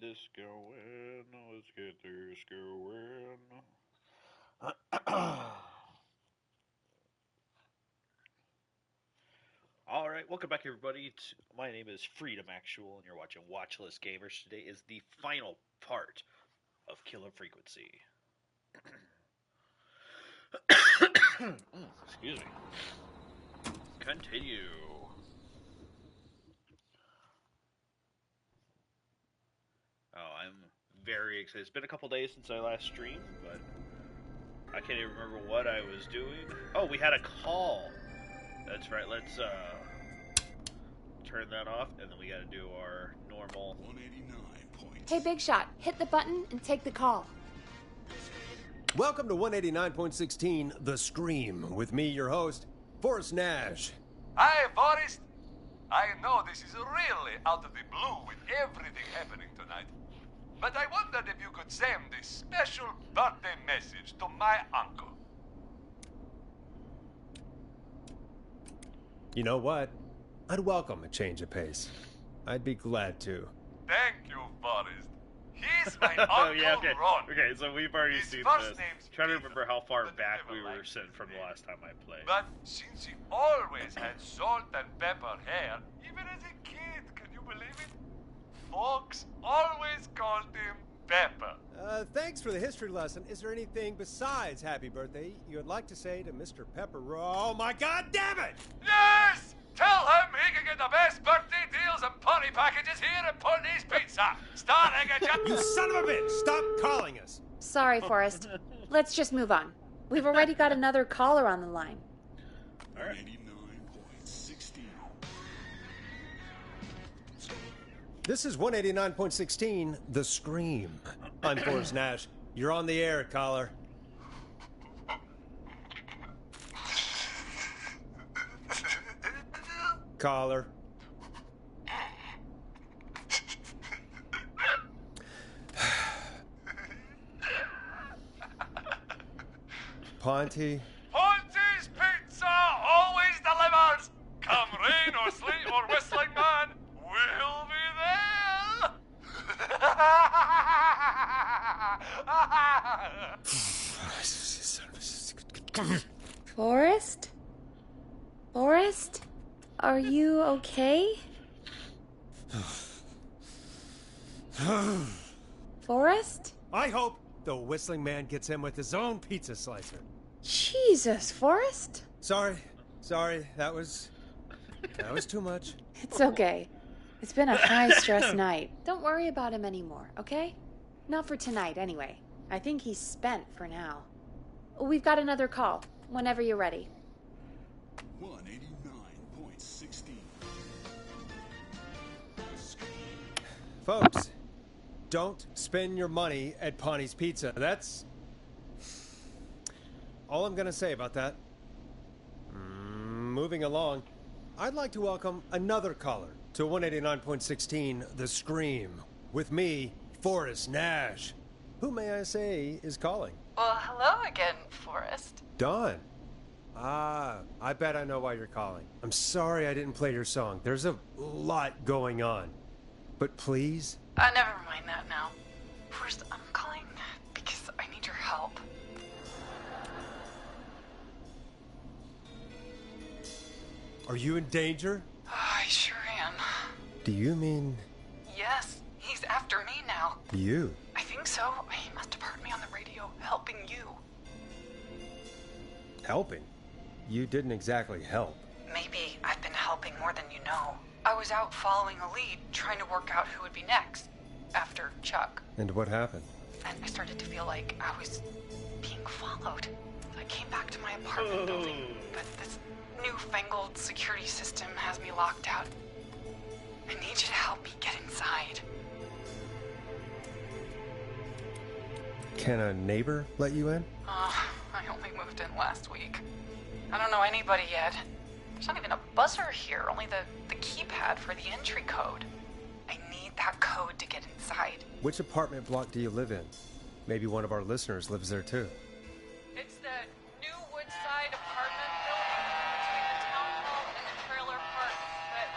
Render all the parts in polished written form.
this going. Let's get this going. All right, welcome back, everybody. My name is Freedom Actual, and you're watching Watchlist Gamers. Today is the final part of Killer Frequency. Excuse me. Continue. Oh, I'm very excited. It's been a couple days since I last streamed, but I can't even remember what I was doing. Oh, we had a call. That's right. Let's turn that off, and then we got to do our normal 189 points. Hey, Big Shot, hit the button and take the call. Welcome to 189.16 The Scream, with me, your host, Forrest Nash. Hi, Forrest. I know this is really out of the blue with everything happening tonight, but I wondered if you could send this special birthday message to my uncle. You know what? I'd welcome a change of pace. I'd be glad to. Thank you, Forrest. He's my uncle Oh yeah, okay. Ron. Okay, so we've already His seen first this. name's Trying to Peter, remember how far but back never we were liked sent his from the name. last time I played. But since he always had salt and pepper hair, even as a kid, can you believe it? Folks always called him Pepper. Thanks for the history lesson. Is there anything besides happy birthday you would like to say to Mr. Pepper? Oh my god damn it! Yes! Tell him he can get the best birthday deals and party packages here at Putney's Pizza. Starting at You son of a bitch! Stop calling us! Sorry, Forrest. Let's just move on. We've already got another caller on the line. All right. 189.16. This is 189.16 The Scream. I'm Forrest Nash. You're on the air, caller. Caller. Ponty. Ponty's Pizza always delivers. Come rain or sleet or whistling man, we'll be there. Forrest? Forrest? Are you okay? Forrest? I hope the whistling man gets him with his own pizza slicer. Jesus, Forrest? Sorry, that was too much. It's okay. It's been a high-stress night. Don't worry about him anymore, okay? Not for tonight, anyway. I think he's spent for now. We've got another call, whenever you're ready. 189.16. Folks, don't spend your money at Ponty's Pizza. That's all I'm gonna say about that. Moving along, I'd like to welcome another caller to 189.16 The Scream, with me, Forrest Nash. Who, may I say, is calling? Well, hello again, Forrest. Dawn. Ah, I bet I know why you're calling. I'm sorry I didn't play your song. There's a lot going on. But please? Never mind that now. Forrest, I'm calling because I need your help. Are you in danger? I sure am. Do you mean Yes, he's after me now. you? I think so. He must have heard me on the radio helping you. Helping? You didn't exactly help. Maybe I've been helping more than you know. I was out following a lead, trying to work out who would be next, after Chuck. And what happened? And I started to feel like I was being followed. I came back to my apartment building, but this newfangled security system has me locked out. I need you to help me get inside. Can a neighbor let you in? I only moved in last week. I don't know anybody yet. There's not even a buzzer here, only the keypad for the entry code. I need that code to get inside. Which apartment block do you live in? Maybe one of our listeners lives there too. It's the new Woodside apartment building between the town hall and the trailer park, but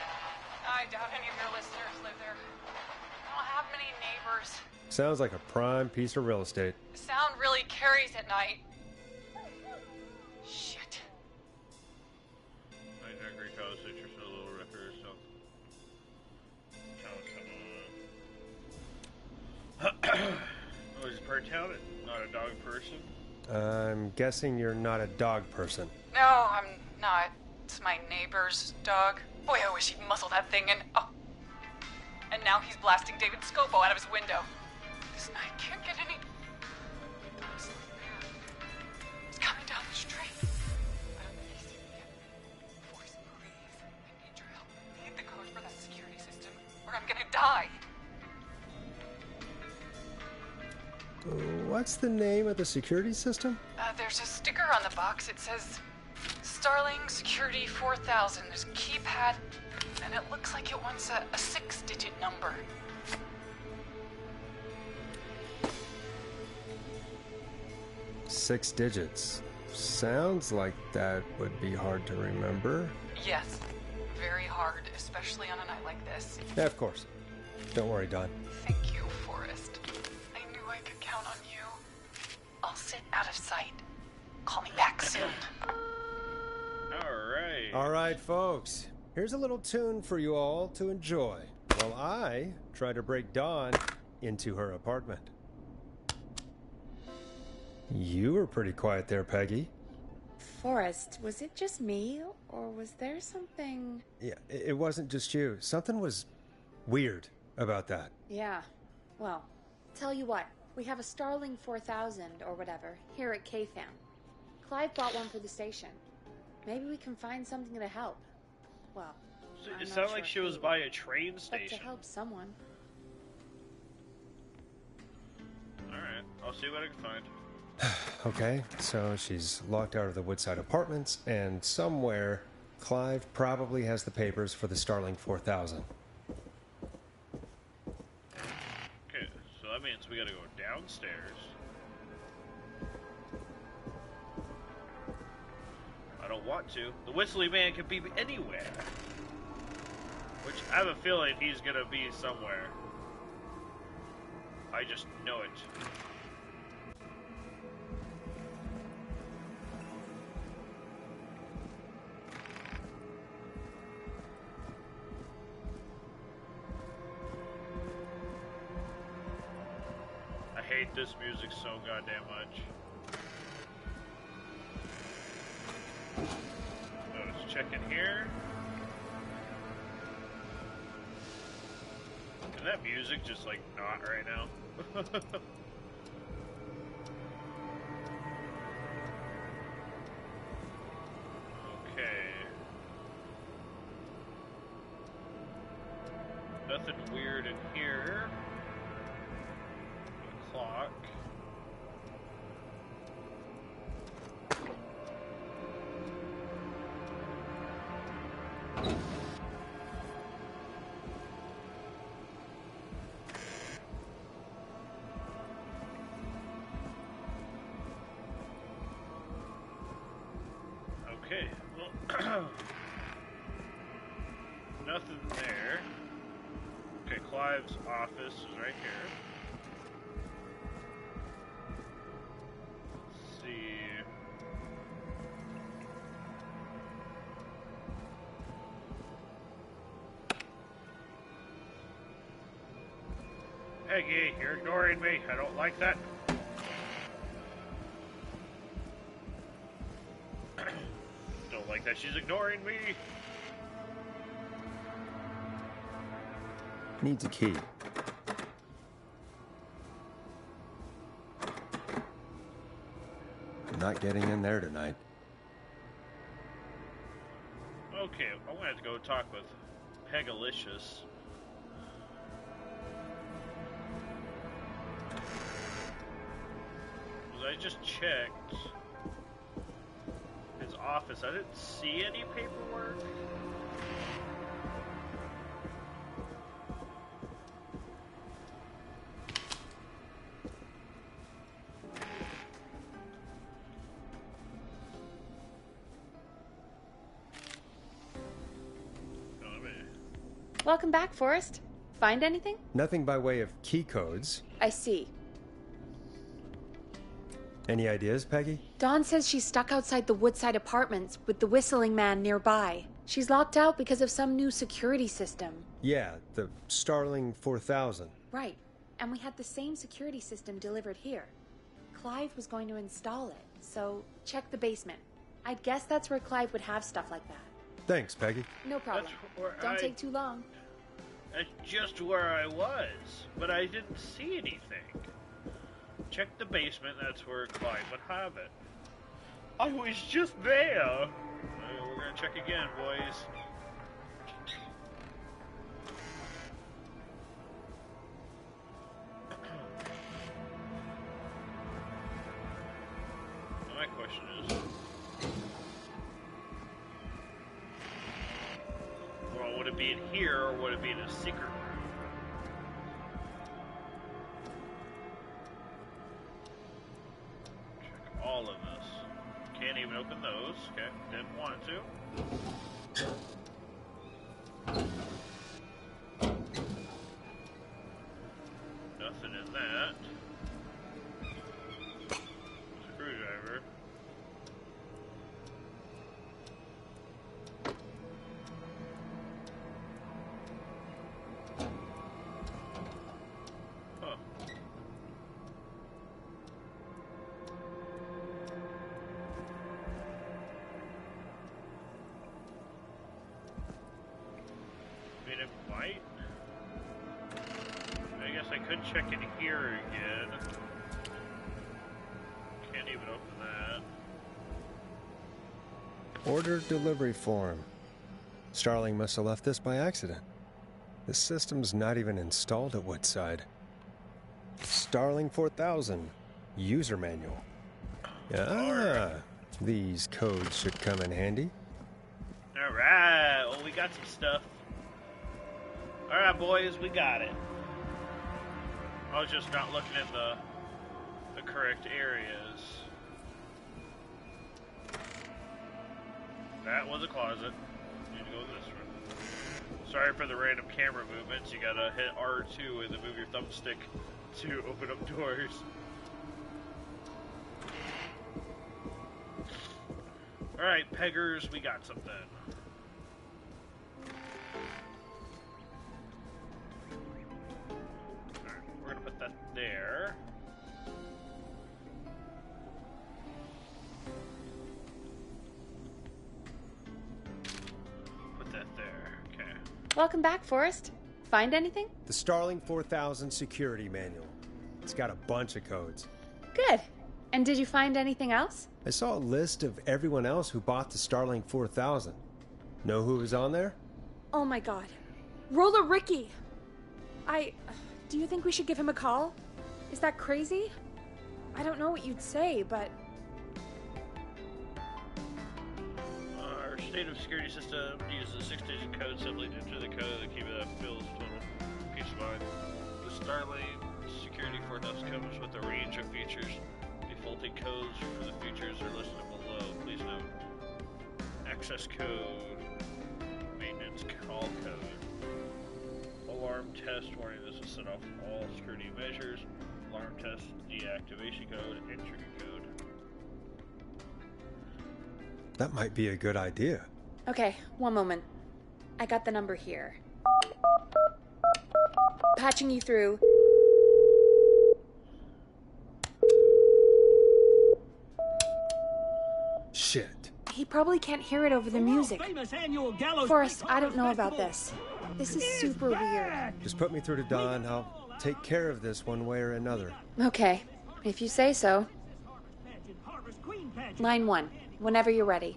I doubt any of your listeners live there. I don't have many neighbors. neighbors. Sounds like a prime piece of real estate. Sound really carries at night. Shit. Night Hungry College Citrus and a little record or something. Come on. Oh, is Per Town not a dog person? I'm guessing you're not a dog person. No, I'm not. It's my neighbor's dog. Boy, I wish he'd muzzle that thing and... Oh. And now he's blasting David Scopo out of his window. This night can't get any... This man is coming down the street. I don't think he's seen me yet. Forrest, please. I need your help. I need the code for that security system, or I'm gonna die. What's the name of the security system? There's a sticker on the box. It says Starling Security 4000. There's a keypad, and it looks like it wants a 6-digit number. Six digits. Sounds like that would be hard to remember. Yes, very hard, especially on a night like this. Yeah, of course. Don't worry, Don. Thank you, Forrest. I knew I could count on you. I'll sit out of sight. Call me back soon. Alright. All right, folks. Here's a little tune for you all to enjoy while I try to break Dawn into her apartment. You were pretty quiet there, Peggy. Forrest, was it just me, or was there something... Yeah, it wasn't just you. Something was weird about that. Yeah, well, tell you what, we have a Starling 4000, or whatever, here at KFAM. Clive bought one for the station. Maybe we can find something to help. Well, I'm It not sounded like sure she was who, by a train but station. to help someone. Alright, I'll see what I can find. Okay, so she's locked out of the Woodside Apartments, and somewhere Clive probably has the papers for the Starling 4000. Okay, so that means we gotta go downstairs. I don't want to. The Whistly Man could be anywhere. Which, I have a feeling he's gonna be somewhere. I just know it. I hate this music so goddamn much. Let's check in here. Is that music just like not right now? Okay. Nothing weird in here. Clock. Okay, well, nothing there. Okay, Clive's office is right here. Let's see. Peggy, you're ignoring me. I don't like that. Don't like that she's ignoring me. Needs a key. I'm not getting in there tonight. Okay, I'm gonna have to go talk with Pegalicious. I just checked his office. I didn't see any paperwork. Welcome back, Forrest. Find anything? Nothing by way of key codes. I see. Any ideas, Peggy? Dawn says she's stuck outside the Woodside Apartments with the whistling man nearby. She's locked out because of some new security system. Yeah, the Starling 4000. Right. And we had the same security system delivered here. Clive was going to install it, so check the basement. I'd guess that's where Clive would have stuff like that. Thanks, Peggy. No problem. Don't take too long. That's just where I was, but I didn't see anything. Check the basement, that's where Clive would have it. I was just there! We're gonna check again, boys. My question is... well, would it be in here, or would it be in a secret room? All of this. Can't even open those. Okay, didn't want to. Nothing in that. Screwdriver. Huh. I mean, it might. I guess I could check in here again. Can't even open that. Order delivery form. Starling must have left this by accident. The system's not even installed at Woodside. Starling 4000. User manual. Ah, these codes should come in handy. Alright, well, we got some stuff. Alright, boys, we got it. I was just not looking in the correct areas. That was a closet. Need to go this room. Sorry for the random camera movements. You gotta hit R2 and then move your thumbstick to open up doors. Alright, peggers, we got something. Alright, we're gonna put that there. Put that there, okay. Welcome back, Forrest. Find anything? The Starling 4000 security manual. It's got a bunch of codes. Good. And did you find anything else? I saw a list of everyone else who bought the Starling 4000. Know who was on there? Oh my god. Roller Ricky! Do you think we should give him a call? Is that crazy? I don't know what you'd say, but... Our state of security system uses a 6-digit code. Simply enter the code and keep it up. Feels total peace of mind. The Starling Security 4000 comes with a range of features. Defaulting codes for the features are listed below. Please note. Access code. Maintenance call code. Alarm test warning. This will set off all security measures. Alarm test deactivation code. Entry code. That might be a good idea. Okay, one moment. I got the number here. Patching you through. Shit. He probably can't hear it over the music. Forrest, I don't know about this. This is super weird. Just put me through to Don. I'll take care of this one way or another. Okay, if you say so. Line 1, whenever you're ready.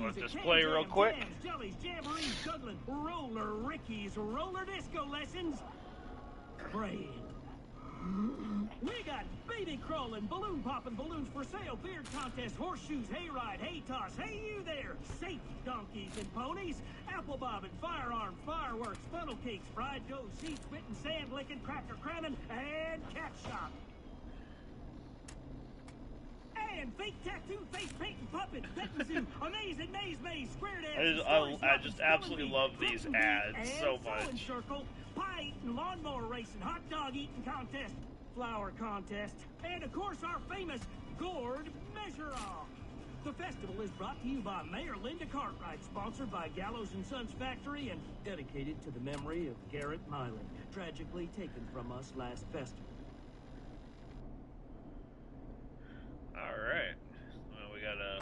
Let this play real quick. Roller Ricky's roller disco lessons. Praying. We got baby crawling, balloon popping, balloons for sale, beard contest, horseshoes, hayride, hay toss, hey you there, safety donkeys and ponies, apple bobbing, firearm, fireworks, funnel cakes, fried dough, seed spitting, sand licking, cracker cramming, and cat shop. Man, fake tattoo, face painting, puppet, petting zoo, amazing maze, square dance. I just absolutely love these ads so much. Circle, pie eating, lawnmower racing, hot dog eating contest, flower contest, and of course our famous gourd measure-off. The festival is brought to you by Mayor Linda Cartwright, sponsored by Gallows and Sons Factory, and dedicated to the memory of Garrett Miley, tragically taken from us last festival. Alright. Well, we got a...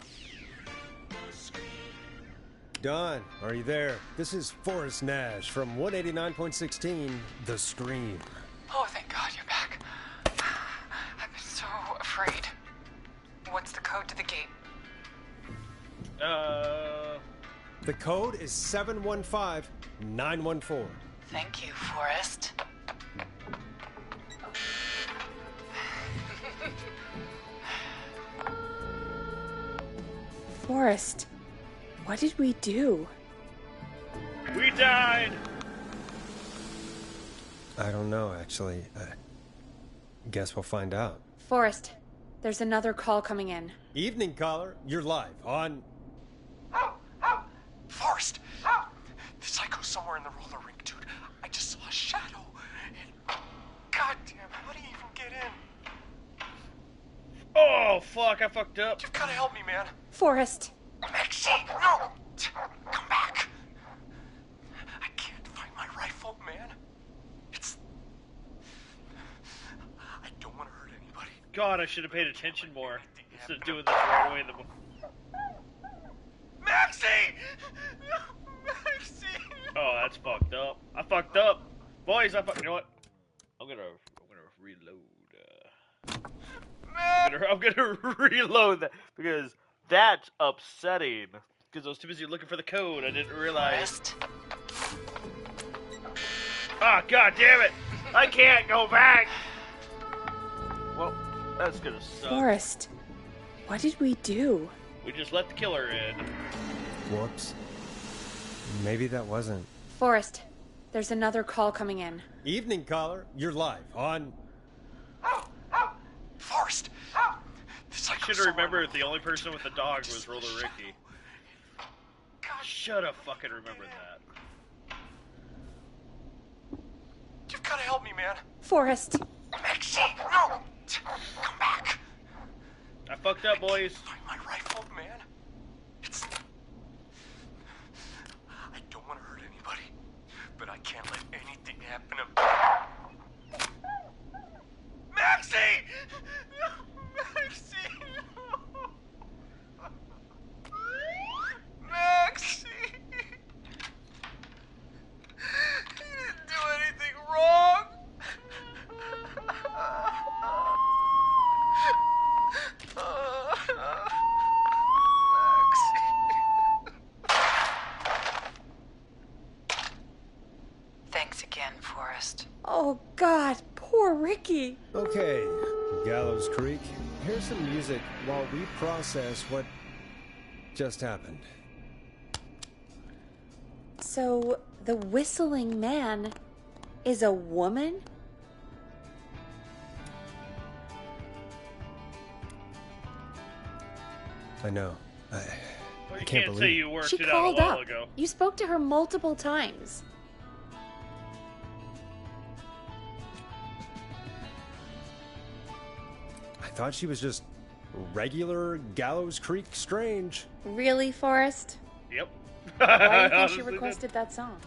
Don, are you there? This is Forrest Nash from 189.16, The Scream. Oh, thank God you're back. I've been so afraid. What's the code to the gate? The code is 715914. Thank you, Forrest. Forrest, what did we do? We died! I don't know, actually. Guess we'll find out. Forrest, there's another call coming in. Evening, caller. You're live on... Forrest! The psycho's somewhere in the roller rink, dude. I just saw a shadow. And... Goddamn, how do you even get in? Oh, fuck, I fucked up. You've gotta help me, man. Forrest. Maxine, no! Come back! I can't find my rifle, man. It's... I don't want to hurt anybody. God, I should have paid attention more instead of doing this right away in the... Maxie! Maxie! Oh, that's fucked up. I fucked up. Boys, you know what? I'm gonna reload. I'm gonna reload that because that's upsetting. Because I was too busy looking for the code, I didn't realize. Ah, god damn it! I can't go back. Well, that's gonna suck. Forrest, what did we do? We just let the killer in. Whoops. Maybe that wasn't... Forrest, there's another call coming in. Evening, caller. You're live on... Forrest! I should have remembered the only person with the dog was Roller Ricky. Should have fucking remembered that. You've gotta help me, man. Forrest. Maxine, no! Come back! I fucked up, boys. Find my rifle, man. It's... I don't want to hurt anybody, but I can't let anything happen to... Maxie! Maxie! Maxie! You didn't do anything wrong! Thanks again, Forrest. Oh, God, poor Ricky. Okay, Gallows Creek. Here's some music while we process what just happened. So, the whistling man is a woman? I know. I Well, you can't can't say believe you worked She it out called a while up. ago. You spoke to her multiple times. I thought she was just regular Gallows Creek Strange. Really, Forrest? Yep. Why do you think she Honestly, requested that song?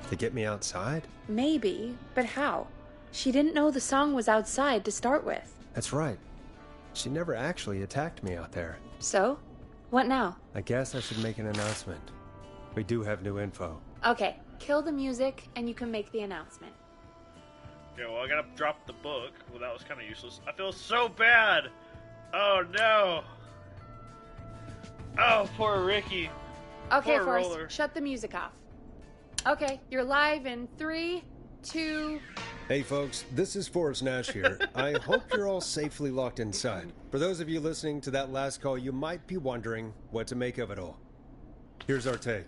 To get me outside? Maybe, but how? She didn't know the song was outside to start with. That's right. She never actually attacked me out there. So? What now? I guess I should make an announcement. We do have new info. Okay, kill the music and you can make the announcement. Yeah, well, I gotta drop the book. Well, that was kind of useless. I feel so bad. Oh, no. Oh, poor Ricky. Okay, Poor Forrest, Roller. shut the music off. Okay, you're live in 3, 2... Hey folks, this is Forrest Nash here. I hope you're all safely locked inside. For those of you listening to that last call, you might be wondering what to make of it all. Here's our take.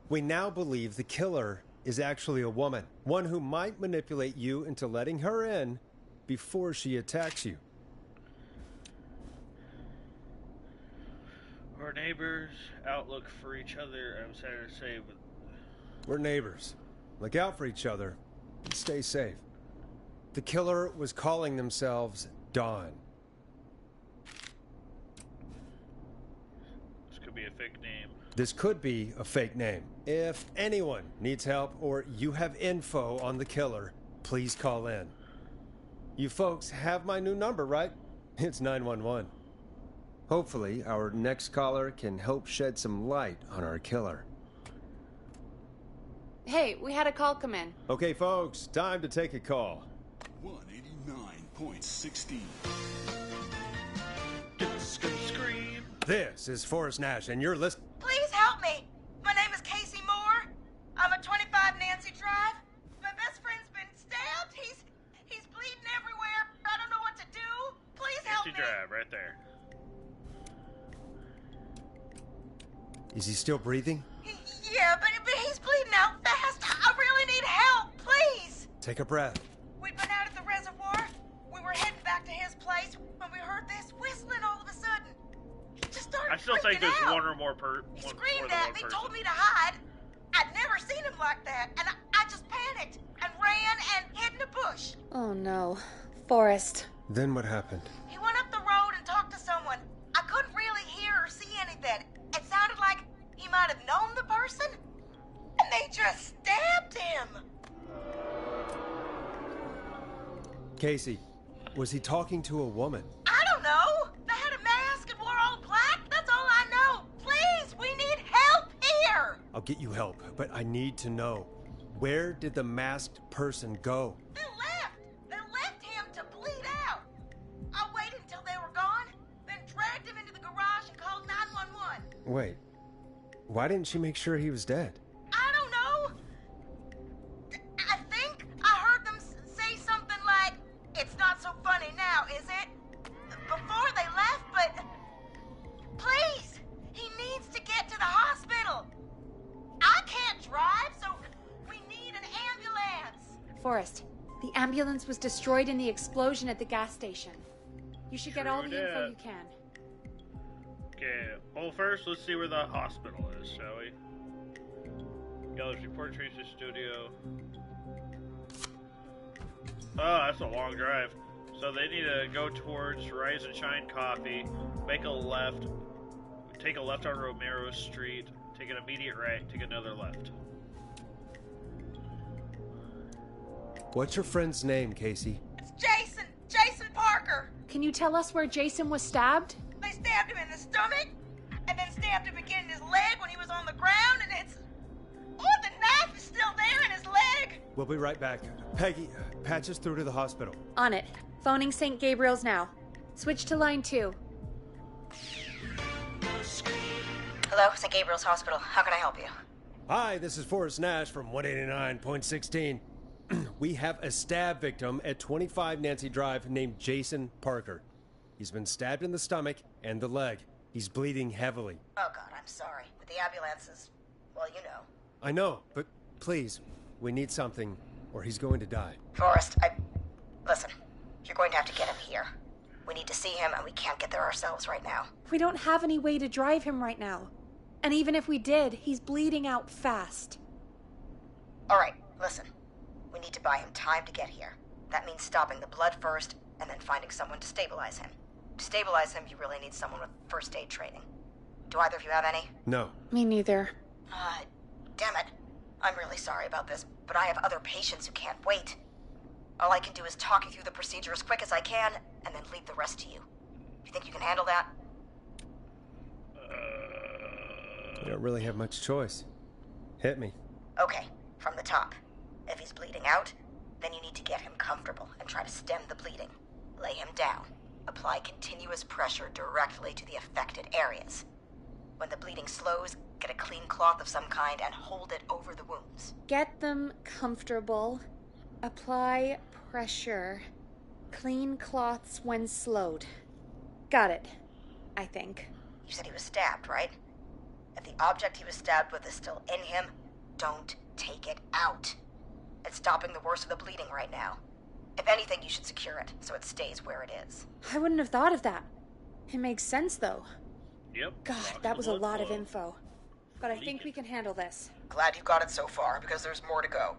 We now believe the killer is actually a woman. One who might manipulate you into letting her in before she attacks you. Our neighbors, outlook for each other, I'm sad to say, but We're neighbors. Look out for each other and stay safe. The killer was calling themselves Dawn. this could be a fake name. This could be a fake name. If anyone needs help or you have info on the killer, please call in. You folks have my new number, right? It's 911. Hopefully, our next caller can help shed some light on our killer. Hey, we had a call come in. Okay, folks, time to take a call. 189.16. Scream! This is Forrest Nash, and you're listening. Please help me. My name is Casey Moore. I'm at 25 Nancy Drive. My best friend's been stabbed. He's bleeding everywhere. I don't know what to do. Please help Nancy me. Drive, right there. Is he still breathing? Yeah, but he's bleeding out fast. I really need help. Please. Take a breath. We'd been out at the reservoir. We were heading back to his place when we heard this whistling all of a sudden. He just started I still think freaking there's out. one or more He more screamed than at one me, person. told me to hide. I'd never seen him like that, and I just panicked and ran and hid in a bush. Oh no. Forrest. Then what happened? He went up the road and talked to someone. I couldn't really hear or see anything. It sounded like he might have known the person, and they just stabbed him. Casey, was he talking to a woman? I don't know. They had a mask and wore all black. That's all I know. Please, we need help here. I'll get you help, but I need to know. Where did the masked person go? They left. They left him to bleed out. I waited until they were gone, then dragged him into the garage and called 911. Wait, why didn't she make sure he was dead? I don't know. I think I heard them say something like, "It's not so funny now, is it?" before they left, but please, he needs to get to the hospital. I can't drive, so we need an ambulance. Forrest, the ambulance was destroyed in the explosion at the gas station. You should get all the True info dat. you can. Okay, well first let's see where the hospital is, shall we? Gallows report Tracy Studio. Oh, that's a long drive. So they need to go towards Rise and Shine Coffee, make a left, take a left on Romero Street, take an immediate right, take another left. What's your friend's name, Casey? It's Jason Parker. Can you tell us where Jason was stabbed? They stabbed him in the stomach, and then stabbed him again in his leg when he was on the ground, and it's... Oh, the knife is still there in his leg. We'll be right back. Peggy, patch us through to the hospital. On it. Phoning St. Gabriel's now. Switch to line 2. Hello, St. Gabriel's Hospital. How can I help you? Hi, this is Forrest Nash from 189.16. We have a stab victim at 25 Nancy Drive named Jason Parker. He's been stabbed in the stomach and the leg. He's bleeding heavily. Oh, God, I'm sorry. With the ambulances, well, you know. I know, but please, we need something, or he's going to die. Forrest, Listen, you're going to have to get him here. We need to see him, and we can't get there ourselves right now. We don't have any way to drive him right now. And even if we did, he's bleeding out fast. All right, listen. We need to buy him time to get here. That means stopping the blood first, and then finding someone to stabilize him. To stabilize him, you really need someone with first aid training. Do either of you have any? No. Me neither. Damn it. I'm really sorry about this, but I have other patients who can't wait. All I can do is talk you through the procedure as quick as I can, and then leave the rest to you. You think you can handle that? You don't really have much choice. Hit me. Okay, from the top. If he's bleeding out, then you need to get him comfortable and try to stem the bleeding. Lay him down. Apply continuous pressure directly to the affected areas. When the bleeding slows, get a clean cloth of some kind and hold it over the wounds. Get them comfortable. Apply pressure. Clean cloths when slowed. Got it. I think. You said he was stabbed, right? If the object he was stabbed with is still in him, don't take it out. It's stopping the worst of the bleeding right now. If anything, you should secure it so it stays where it is. I wouldn't have thought of that. It makes sense, though. Yep. God, lock that the was a blood lot of flow. info. But I think Leaking. we can handle this. Glad you got it so far, because there's more to go.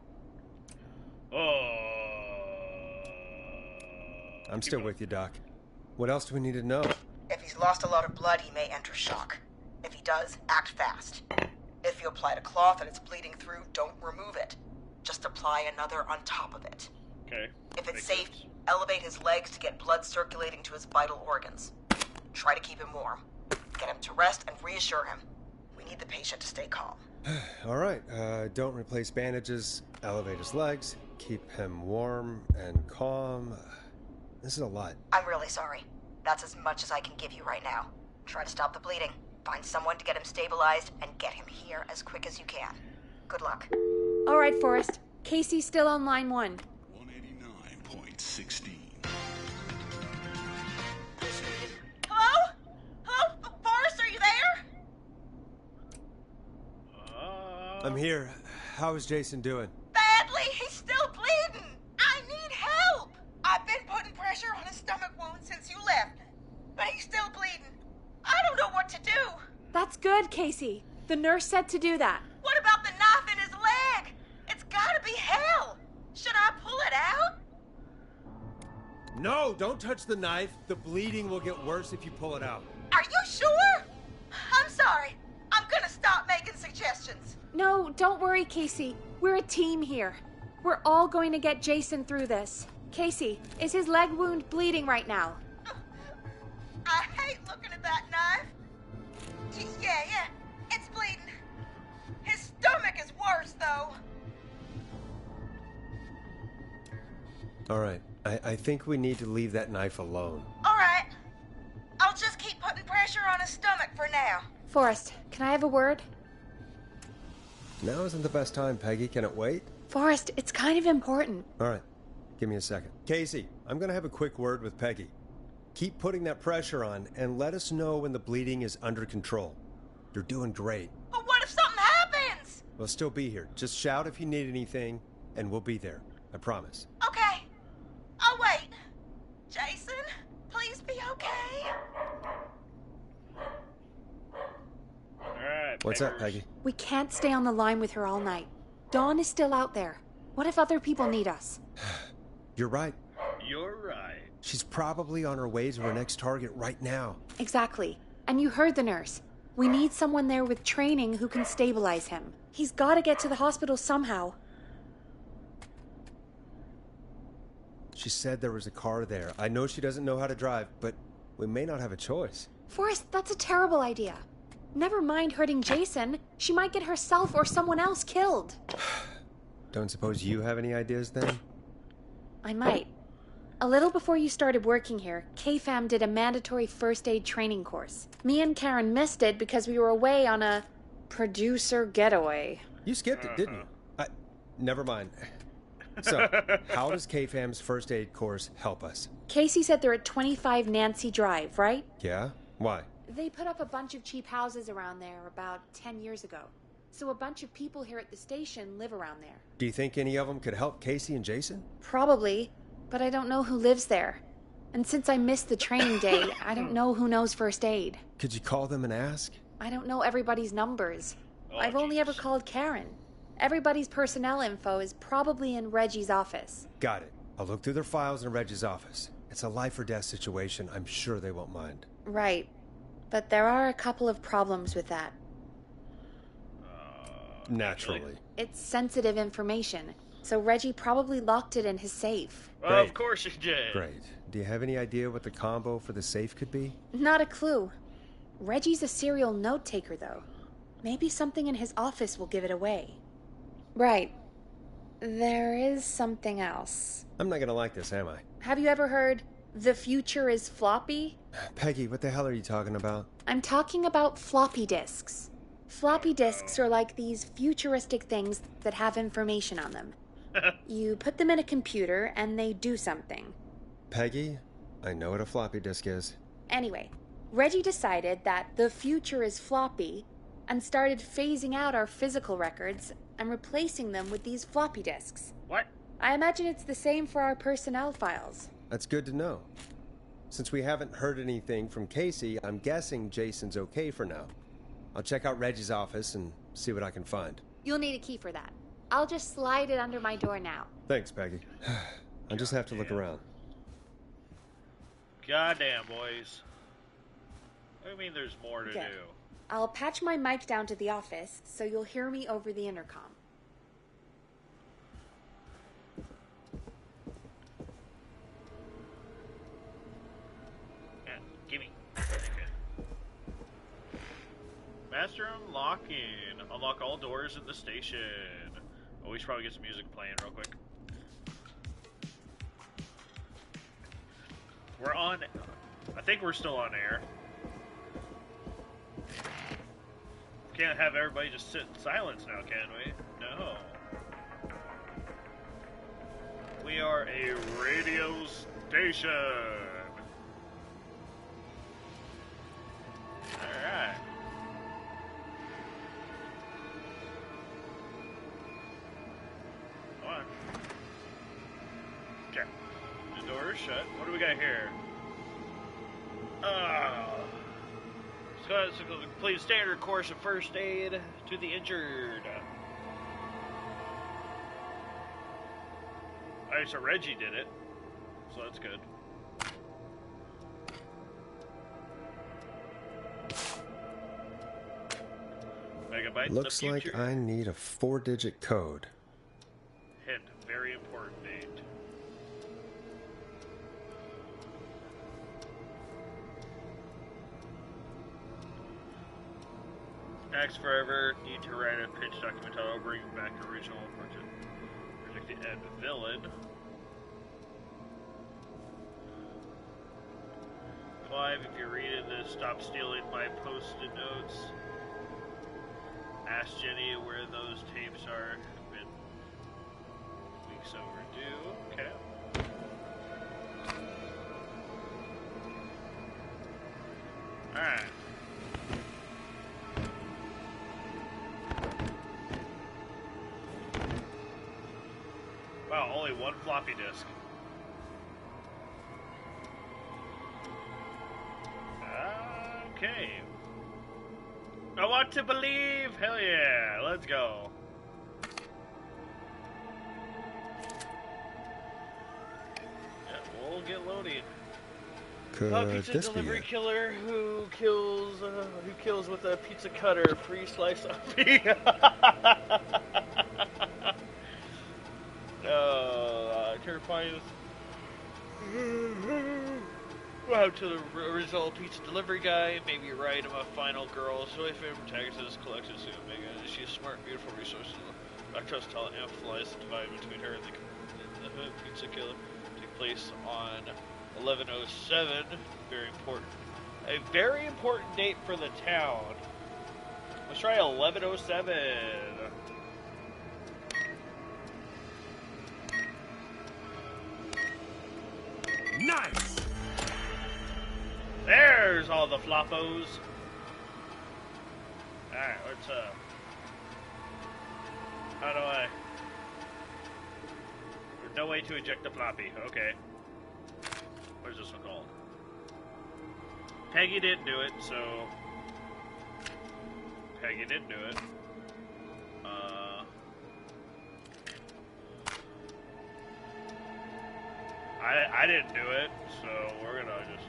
I'm still with you, Doc. What else do we need to know? If he's lost a lot of blood, he may enter shock. If he does, act fast. If you applied a cloth and it's bleeding through, don't remove it. Just apply another on top of it. Okay. If it's Makes safe, sense. elevate his legs to get blood circulating to his vital organs. Try to keep him warm. Get him to rest and reassure him. We need the patient to stay calm. All right, don't replace bandages, elevate his legs, keep him warm and calm. This is a lot. I'm really sorry. That's as much as I can give you right now. Try to stop the bleeding. Find someone to get him stabilized and get him here as quick as you can. Good luck. All right, Forrest. Casey's still on line 1. 189.16. Hello? Hello? Forrest, are you there? I'm here. How is Jason doing? Badly. He's still bleeding. I need help. I've been putting pressure on his stomach wound since you left, but he's still bleeding. I don't know what to do. That's good, Casey. The nurse said to do that. What about the knife in his leg? It's gotta be hell. Should I pull it out? No, don't touch the knife. The bleeding will get worse if you pull it out. Are you sure? I'm sorry. I'm gonna stop making suggestions. No, don't worry, Casey. We're a team here. We're all going to get Jason through this. Casey, is his leg wound bleeding right now? I hate looking at that knife. Yeah, it's bleeding. His stomach is worse, though. All right, I think we need to leave that knife alone. All right. I'll just keep putting pressure on his stomach for now. Forrest, can I have a word? Now isn't the best time, Peggy. Can it wait? Forrest, it's kind of important. All right, give me a second. Casey, I'm going to have a quick word with Peggy. Keep putting that pressure on and let us know when the bleeding is under control. You're doing great. But what if something happens? We'll still be here. Just shout if you need anything, and we'll be there. I promise. Okay. I'll wait. Jason, please be okay. Alright. What's up, Peggy? We can't stay on the line with her all night. Dawn is still out there. What if other people need us? You're right. You're right. She's probably on her way to her next target right now. Exactly. And you heard the nurse. We need someone there with training who can stabilize him. He's got to get to the hospital somehow. She said there was a car there. I know she doesn't know how to drive, but we may not have a choice. Forrest, that's a terrible idea. Never mind hurting Jason. She might get herself or someone else killed. Don't suppose you have any ideas then? I might. A little before you started working here, KFAM did a mandatory first aid training course. Me and Karen missed it because we were away on a producer getaway. You skipped it, didn't you? Never mind. So, how does KFAM's first aid course help us? Casey said they're at 25 Nancy Drive, right? Yeah? Why? They put up a bunch of cheap houses around there about 10 years ago. So a bunch of people here at the station live around there. Do you think any of them could help Casey and Jason? Probably, but I don't know who lives there. And since I missed the training day, I don't know who knows first aid. Could you call them and ask? I don't know everybody's numbers. Oh, I've only ever Jesus. called Karen. Everybody's personnel info is probably in Reggie's office. Got it. I'll look through their files in Reggie's office. It's a life or death situation. I'm sure they won't mind. Right. But there are a couple of problems with that. Naturally. It's sensitive information, so Reggie probably locked it in his safe. Well, of Great. course he did. Great. Do you have any idea what the combo for the safe could be? Not a clue. Reggie's a serial note taker, though. Maybe something in his office will give it away. Right. There is something else. I'm not gonna like this, am I? Have you ever heard, the future is floppy? Peggy, what the hell are you talking about? I'm talking about floppy disks. Floppy disks are like these futuristic things that have information on them. You put them in a computer and they do something. Peggy, I know what a floppy disk is. Anyway, Reggie decided that the future is floppy and started phasing out our physical records and replacing them with these floppy disks. What? I imagine it's the same for our personnel files. That's good to know. Since we haven't heard anything from Casey, I'm guessing Jason's okay for now. I'll check out Reggie's office and see what I can find. You'll need a key for that. I'll just slide it under my door now. Thanks, Peggy. I'll just have to look around. Goddamn, boys. What do you mean there's more to do? I'll patch my mic down to the office, so you'll hear me over the intercom. Yeah, gimme. Okay. Master unlocking. Unlock all doors in the station. Oh, we should probably get some music playing real quick. We're on... I think we're still on air. Can't have everybody just sit in silence now, can we? No. We are a radio station. Alright. Come on. Okay. The door is shut. What do we got here? So complete standard course of first aid to the injured. Alright, so Reggie did it. So that's good. Megabytes. Looks like I need a 4-digit code. Hint, very important date. Acts forever. Need to write a pitch document title. Bring back original project the end villain. Clive, if you're reading this, stop stealing my post-it notes. Ask Jenny where those tapes are. Been weeks overdue. Okay. Alright. Wow, only one floppy disk. Okay. I want to believe! Hell yeah! Let's go. Yeah, we'll get loaded. Could Pizza this be delivery it? killer who kills with a pizza cutter, pre-slice of meat. Terrifying. Wow, to the original pizza delivery guy. Maybe you're right. I'm a final girl. So if it protects his collection soon, Megan. She's smart, beautiful, resourceful. I trust talent amplifies the divide between her and the pizza killer. Take place on 11/07. Very important. A very important date for the town. Let's try 11/07. Nice! There's all the floppos. Alright, let's, how do I... There's no way to eject the floppy. Okay. What is this one called? Peggy didn't do it, so... Peggy didn't do it. I didn't do it, so we're gonna just...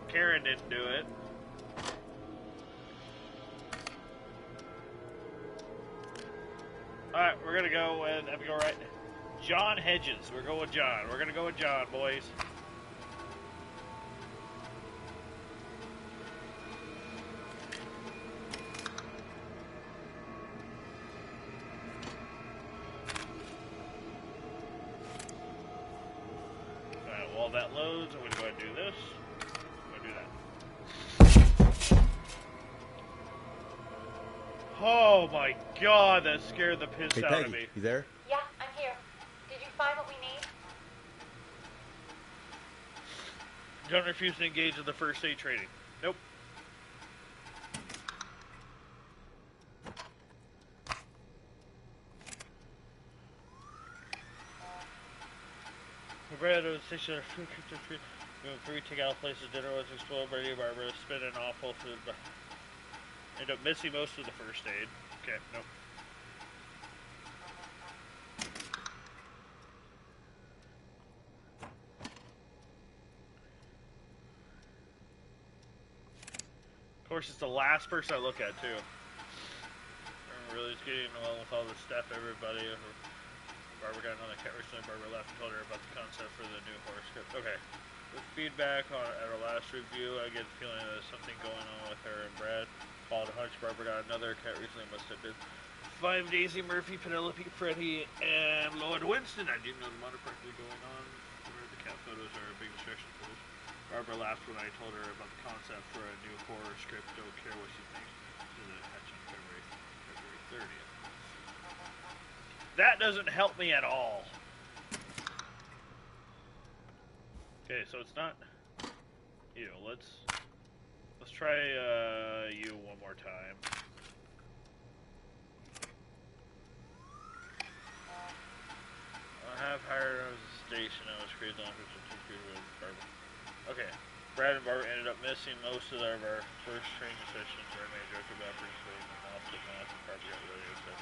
Karen didn't do it. Alright, we're gonna go with, let me go right. John Hedges. We're going with John. We're gonna go with John, boys. Alright, while that loads, I'm gonna go ahead and do this. I'm gonna do that. Oh my god, that scared the piss Hey, out Peggy, of me. you there? Yeah, I'm here. Did you find what we need? John refused to engage in the first aid training. Nope. Brad was station of food free, take out places, dinner was exploded, Brady Barbara, spit an awful food, but ended up missing most of the first aid. Okay, nope. Of course, it's the last person I look at, too. I'm really just getting along with all the stuff, everybody. Barbara got another cat recently. Barbara left and told her about the concept for the new horror script. Okay. With feedback at our last review, I get the feeling there's something going on with her and Brad. Called a hunch. Barbara got another cat recently. Must have been 5 Daisy, Murphy, Penelope, Freddie, and Lord Winston. I didn't know the monitor correctly going on. The cat photos are a big distraction for us. Barbara laughed when I told her about the concept for a new horror script. Don't care what she thinks. This is hatching February 30th. That doesn't help me at all. Okay, so it's not you. Let's try you one more time. I have hired a station. I was crazy on with Barbara. Okay, Brad and Barbara ended up missing most of our first training sessions where I made a joke about persuading them off the mask and Barbara got really upset.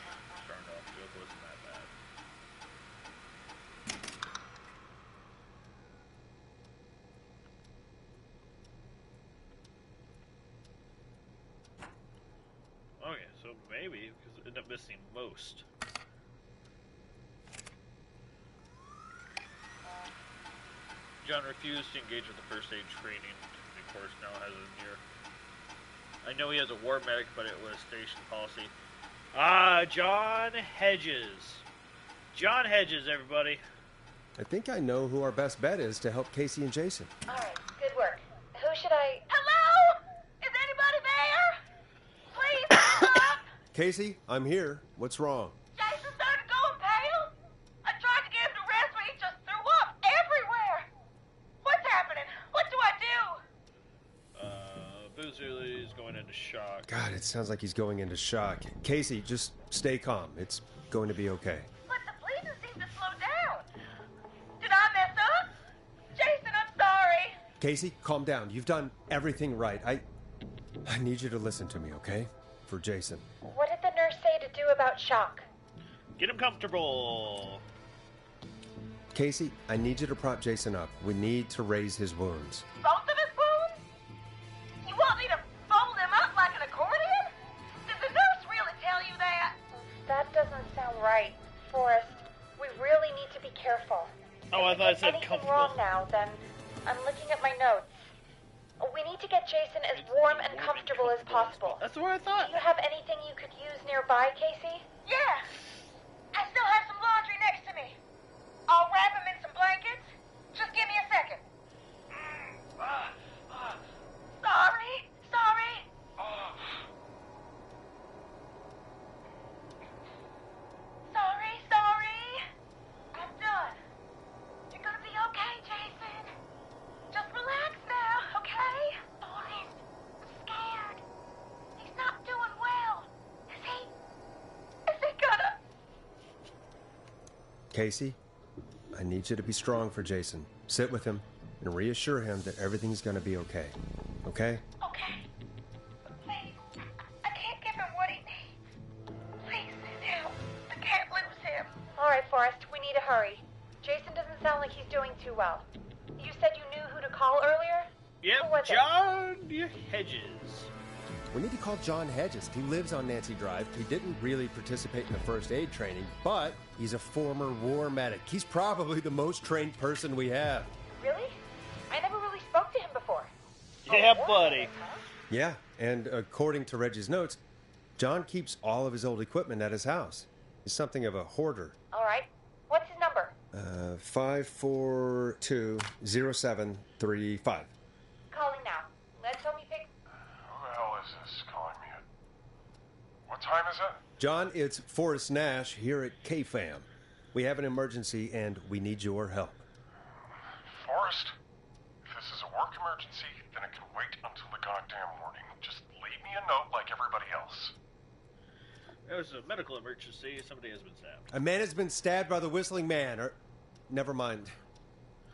Starting off joke wasn't that bad. Okay, so maybe because I ended up missing most. John refused to engage with the first aid training. Of course, now has a near. I know he has a war medic, but it was station policy. John Hedges. John Hedges, everybody. I think I know who our best bet is to help Casey and Jason. All right, good work. Who should I... Hello? Is anybody there? Please, stand up. Casey, I'm here. What's wrong? Jason started going pale. I tried to get him to rest, but he just threw up everywhere. What's happening? What do I do? Boozer is going into shock. God, it sounds like he's going into shock. Casey, just stay calm. It's going to be okay. But the bleeding seems to slow down. Did I mess up? Jason, I'm sorry. Casey, calm down. You've done everything right. I need you to listen to me, okay? For Jason. What did the nurse say to do about shock? Get him comfortable. Casey, I need you to prop Jason up. We need to raise his wounds. Both of his wounds? You want me to fold him up like an accordion? Did the nurse really tell you that? That doesn't sound right, Forrest. We really need to be careful. Oh, I thought it said anything comfortable. wrong now, then I'm looking at my notes. We need to get Jason as warm and comfortable as possible. That's what I thought. Do you have anything you could use nearby, Casey? Yeah. I still have some laundry next to me. I'll wrap him in some blankets. Just give me a second. Sorry. Sorry. I'm done. You're gonna be okay, Jason. Just relax now, okay? Forrest, I'm scared. He's not doing well. Is he gonna... Casey, I need you to be strong for Jason. Sit with him and reassure him that everything's going to be okay. Okay? Okay. Please, I can't give him what he needs. Please, help. I can't lose him. All right, Forrest, we need to hurry. Jason doesn't sound like he's doing too well. You said you knew who to call earlier? Who Yep, was it? John Hedges. We need to call John Hedges. He lives on Nancy Drive. He didn't really participate in the first aid training, but he's a former war medic. He's probably the most trained person we have. Really? I never really spoke to him before. Yeah, Oh, buddy. huh? Yeah, and according to Reggie's notes, John keeps all of his old equipment at his house. He's something of a hoarder. All right. What's his number? 5420735. Calling now. Let's hope he picks... Who the hell is this calling me? What time is it? John, it's Forrest Nash here at KFAM. We have an emergency and we need your help. Forrest? If this is a work emergency, then it can wait until the goddamn morning. Just leave me a note like everybody else. It was a medical emergency. Somebody has been stabbed. A man has been stabbed by the Whistling Man, or... Never mind.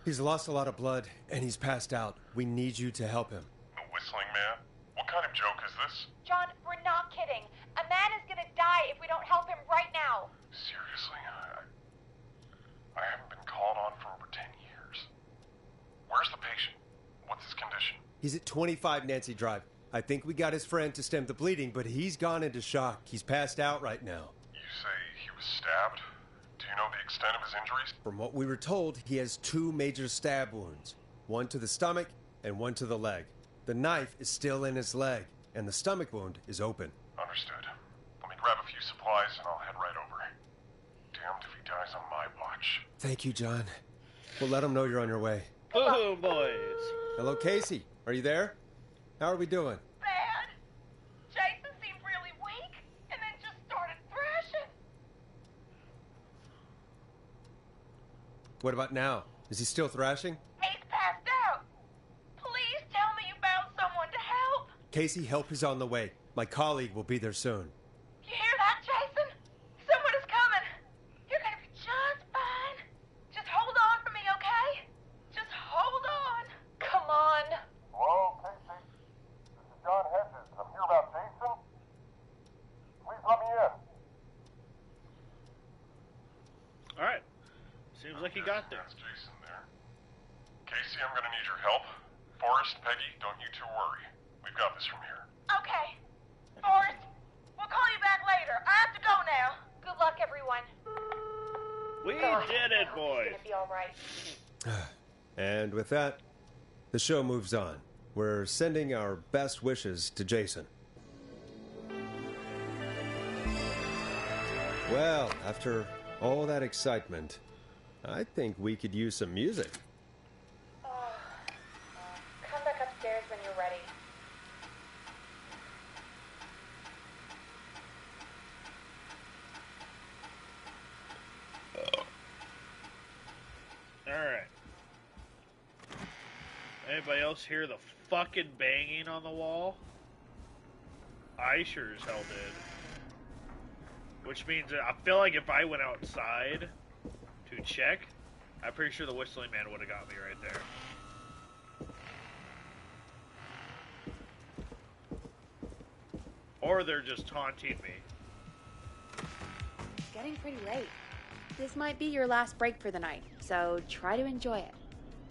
He's lost a lot of blood, and he's passed out. We need you to help him. The Whistling Man? What kind of joke is this? John, we're not kidding. A man is gonna die if we don't help him right now. Seriously, I haven't been called on for over 10 years. Where's the patient? What's his condition? He's at 25 Nancy Drive. I think we got his friend to stem the bleeding, but he's gone into shock. He's passed out right now. You say he was stabbed? Do you know the extent of his injuries? From what we were told, he has 2 major stab wounds. One to the stomach and one to the leg. The knife is still in his leg, and the stomach wound is open. Understood. Let me grab a few supplies and I'll head right over. Damned if he dies on my watch. Thank you, John. We'll let him know you're on your way. Oh, boys. Hello, Casey. Are you there? How are we doing? Bad. Jason seemed really weak and then just started thrashing. What about now? Is he still thrashing? He's passed out. Please tell me you found someone to help. Casey, help is on the way. My colleague will be there soon. You hear that, Jason? Someone is coming. You're gonna be just fine. Just hold on for me, okay? Just hold on. Come on. Hello, Casey. This is John Hedges. I'm here about Jason. Please let me in. Alright. Seems like he got there. That's Jason there. Casey, I'm gonna need your help. Forrest, Peggy, don't you two worry. We've got this from here. Okay. Forrest, we'll call you back later. I have to go now. Good luck, everyone. We did it, boys. It's gonna be all right. And with that, the show moves on. We're sending our best wishes to Jason. Well, after all that excitement, I think we could use some music. Come back upstairs when you're ready. Alright. Anybody else hear the fucking banging on the wall? I sure as hell did. Which means that I feel like if I went outside to check, I'm pretty sure the Whistling Man would have got me right there. Or they're just taunting me. It's getting pretty late. This might be your last break for the night, so try to enjoy it.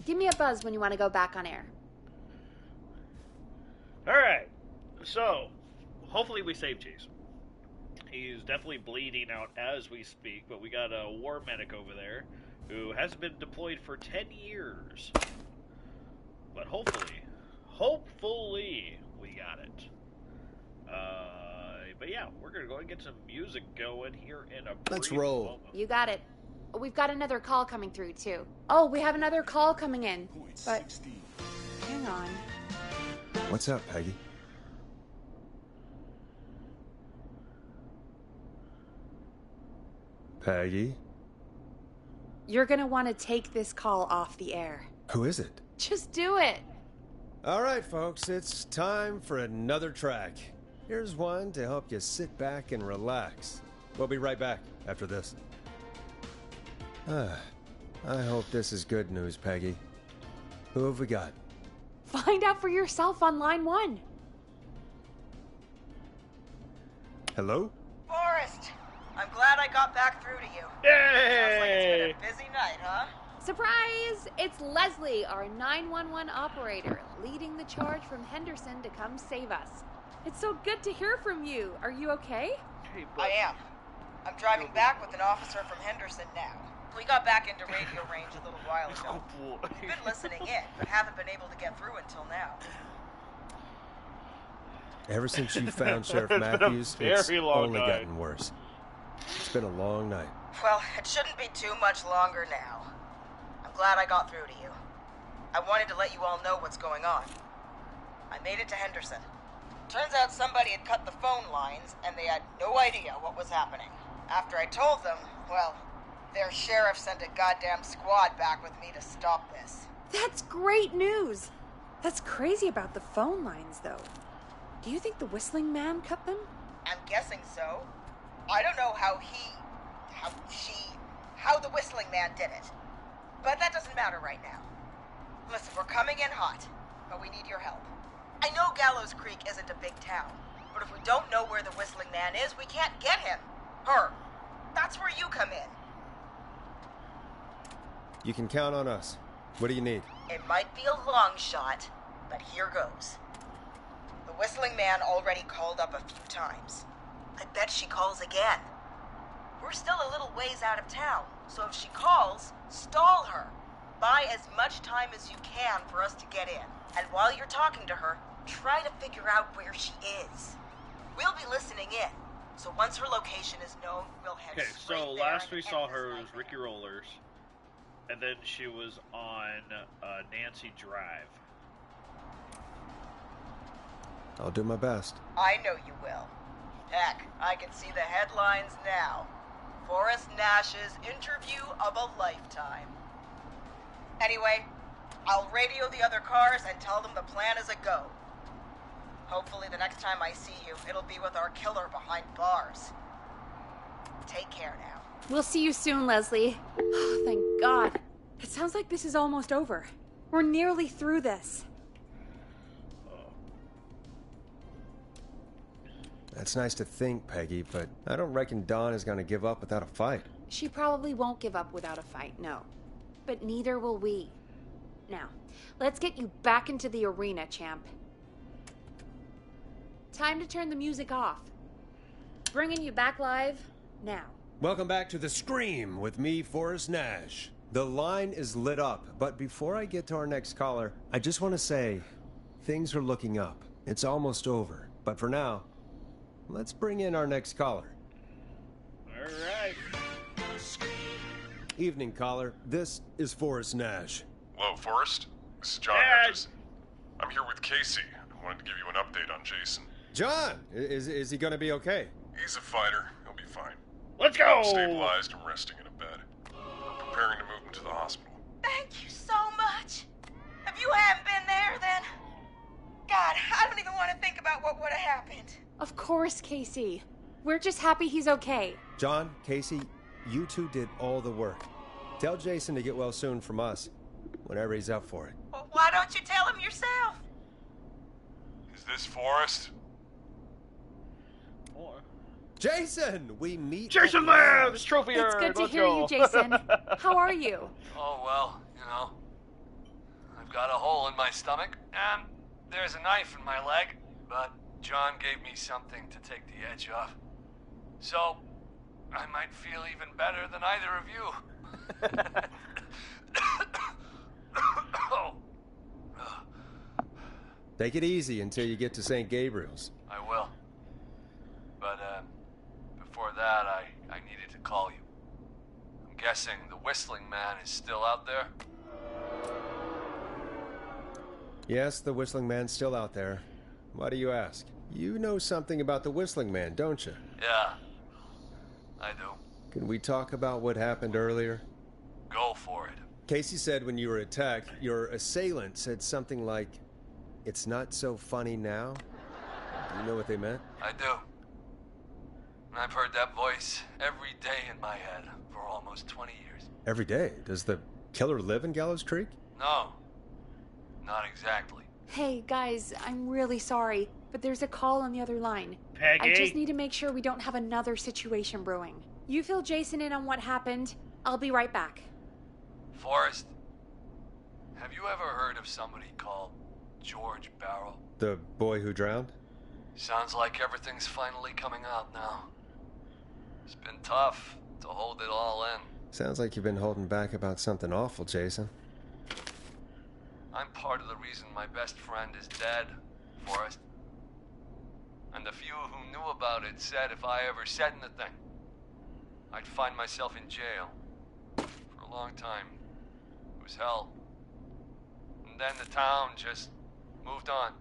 Give me a buzz when you want to go back on air. Alright, so, hopefully we save Jason. He's definitely bleeding out as we speak, but we got a war medic over there who hasn't been deployed for 10 years. But hopefully, we got it. But yeah, we're going to go and get some music going here in a brief Let's roll. moment. You got it. We've got another call coming through, too. Oh, we have another call coming in. But, hang on. What's up, Peggy? Peggy? You're gonna want to take this call off the air. Who is it? Just do it. All right, folks, it's time for another track. Here's one to help you sit back and relax. We'll be right back after this. I hope this is good news, Peggy. Who have we got? Find out for yourself on line 1. Hello? Forrest, I'm glad I got back through to you. Yay! Sounds like it's been a busy night, huh? Surprise! It's Leslie, our 911 operator, leading the charge from Henderson to come save us. It's so good to hear from you. Are you okay? Hey, I am. I'm driving back with an officer from Henderson now. We got back into radio range a little while ago. Oh, boy. We've been listening in, but haven't been able to get through until now. Ever since you found Sheriff It's been a Matthews, it's very long only night. gotten worse. It's been a long night. Well, it shouldn't be too much longer now. I'm glad I got through to you. I wanted to let you all know what's going on. I made it to Henderson. Turns out somebody had cut the phone lines, and they had no idea what was happening. After I told them, well, their sheriff sent a goddamn squad back with me to stop this. That's great news. That's crazy about the phone lines, though. Do you think the Whistling Man cut them? I'm guessing so. I don't know how the Whistling Man did it. But that doesn't matter right now. Listen, we're coming in hot, but we need your help. I know Gallows Creek isn't a big town, but if we don't know where the Whistling Man is, we can't get him. Her. That's where you come in. You can count on us. What do you need? It might be a long shot, but here goes. The Whistling Man already called up a few times. I bet she calls again. We're still a little ways out of town, so if she calls, stall her. Buy as much time as you can for us to get in. And while you're talking to her, try to figure out where she is. We'll be listening in, so once her location is known, we'll head straight there. So last we and saw end this her was nightmare. Ricky Rollers, and then she was on Nancy Drive. I'll do my best. I know you will. Heck, I can see the headlines now. Forrest Nash's interview of a lifetime. Anyway, I'll radio the other cars and tell them the plan is a go. Hopefully the next time I see you, it'll be with our killer behind bars. Take care now. We'll see you soon, Leslie. Oh, thank God. It sounds like this is almost over. We're nearly through this. That's nice to think, Peggy, but I don't reckon Dawn is going to give up without a fight. She probably won't give up without a fight, no. But neither will we. Now, let's get you back into the arena, champ. Time to turn the music off. Bringing you back live now. Welcome back to The Scream with me, Forrest Nash. The line is lit up, but before I get to our next caller, I just want to say, things are looking up. It's almost over, but for now, let's bring in our next caller. All right. Evening, caller. This is Forrest Nash. Hello, Forrest. This is John Dad. Hedges. I'm here with Casey. I wanted to give you an update on Jason. John, is he going to be okay? He's a fighter. He'll be fine. Let's go! Stabilized and resting in a bed. I'm preparing to move him to the hospital. Thank you so much. If you hadn't been there, then... God, I don't even want to think about what would have happened. Of course, Casey. We're just happy he's okay. John, Casey, you two did all the work. Tell Jason to get well soon from us, whenever he's up for it. Well, why don't you tell him yourself? Is this Forrest? Or... Jason, we meet. Jason Labs! Trophy It's earned. good to Let's hear go. you, Jason. How are you? Oh, well, you know, I've got a hole in my stomach, and there's a knife in my leg, but John gave me something to take the edge off. So, I might feel even better than either of you. Oh. Take it easy until you get to St. Gabriel's. I will. But, before that, I needed to call you. I'm guessing the Whistling Man is still out there? Yes, the Whistling Man's still out there. Why do you ask? You know something about the Whistling Man, don't you? Yeah, I do. Can we talk about what happened earlier? Go for it. Casey said when you were attacked, your assailant said something like, "It's not so funny now." Do you know what they meant? I do. And I've heard that voice every day in my head for almost 20 years. Every day. Does the killer live in Gallows Creek? No, not exactly. Hey, guys, I'm really sorry, but there's a call on the other line. Peggy? I just need to make sure we don't have another situation brewing. You fill Jason in on what happened. I'll be right back. Forrest, have you ever heard of somebody called George Barrow? The boy who drowned? Sounds like everything's finally coming out now. It's been tough to hold it all in. Sounds like you've been holding back about something awful, Jason. I'm part of the reason my best friend is dead, Forrest. And the few who knew about it said if I ever said anything, I'd find myself in jail. For a long time, it was hell. And then the town just moved on.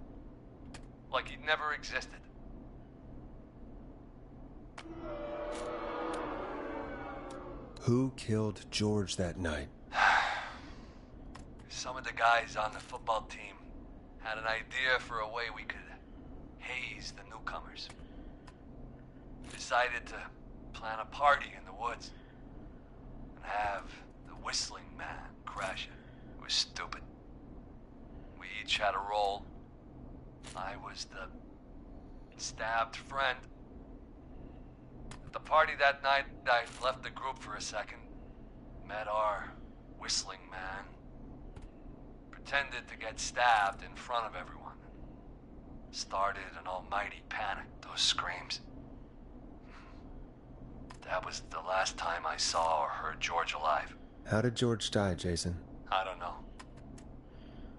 Like he'd never existed. Who killed George that night? Some of the guys on the football team had an idea for a way we could haze the newcomers. Decided to plan a party in the woods and have the Whistling Man crash it. It was stupid. We each had a role. I was the stabbed friend. At the party that night, I left the group for a second. Met our Whistling Man. Pretended to get stabbed in front of everyone. Started an almighty panic. Those screams. That was the last time I saw or heard George alive. How did George die, Jason? I don't know.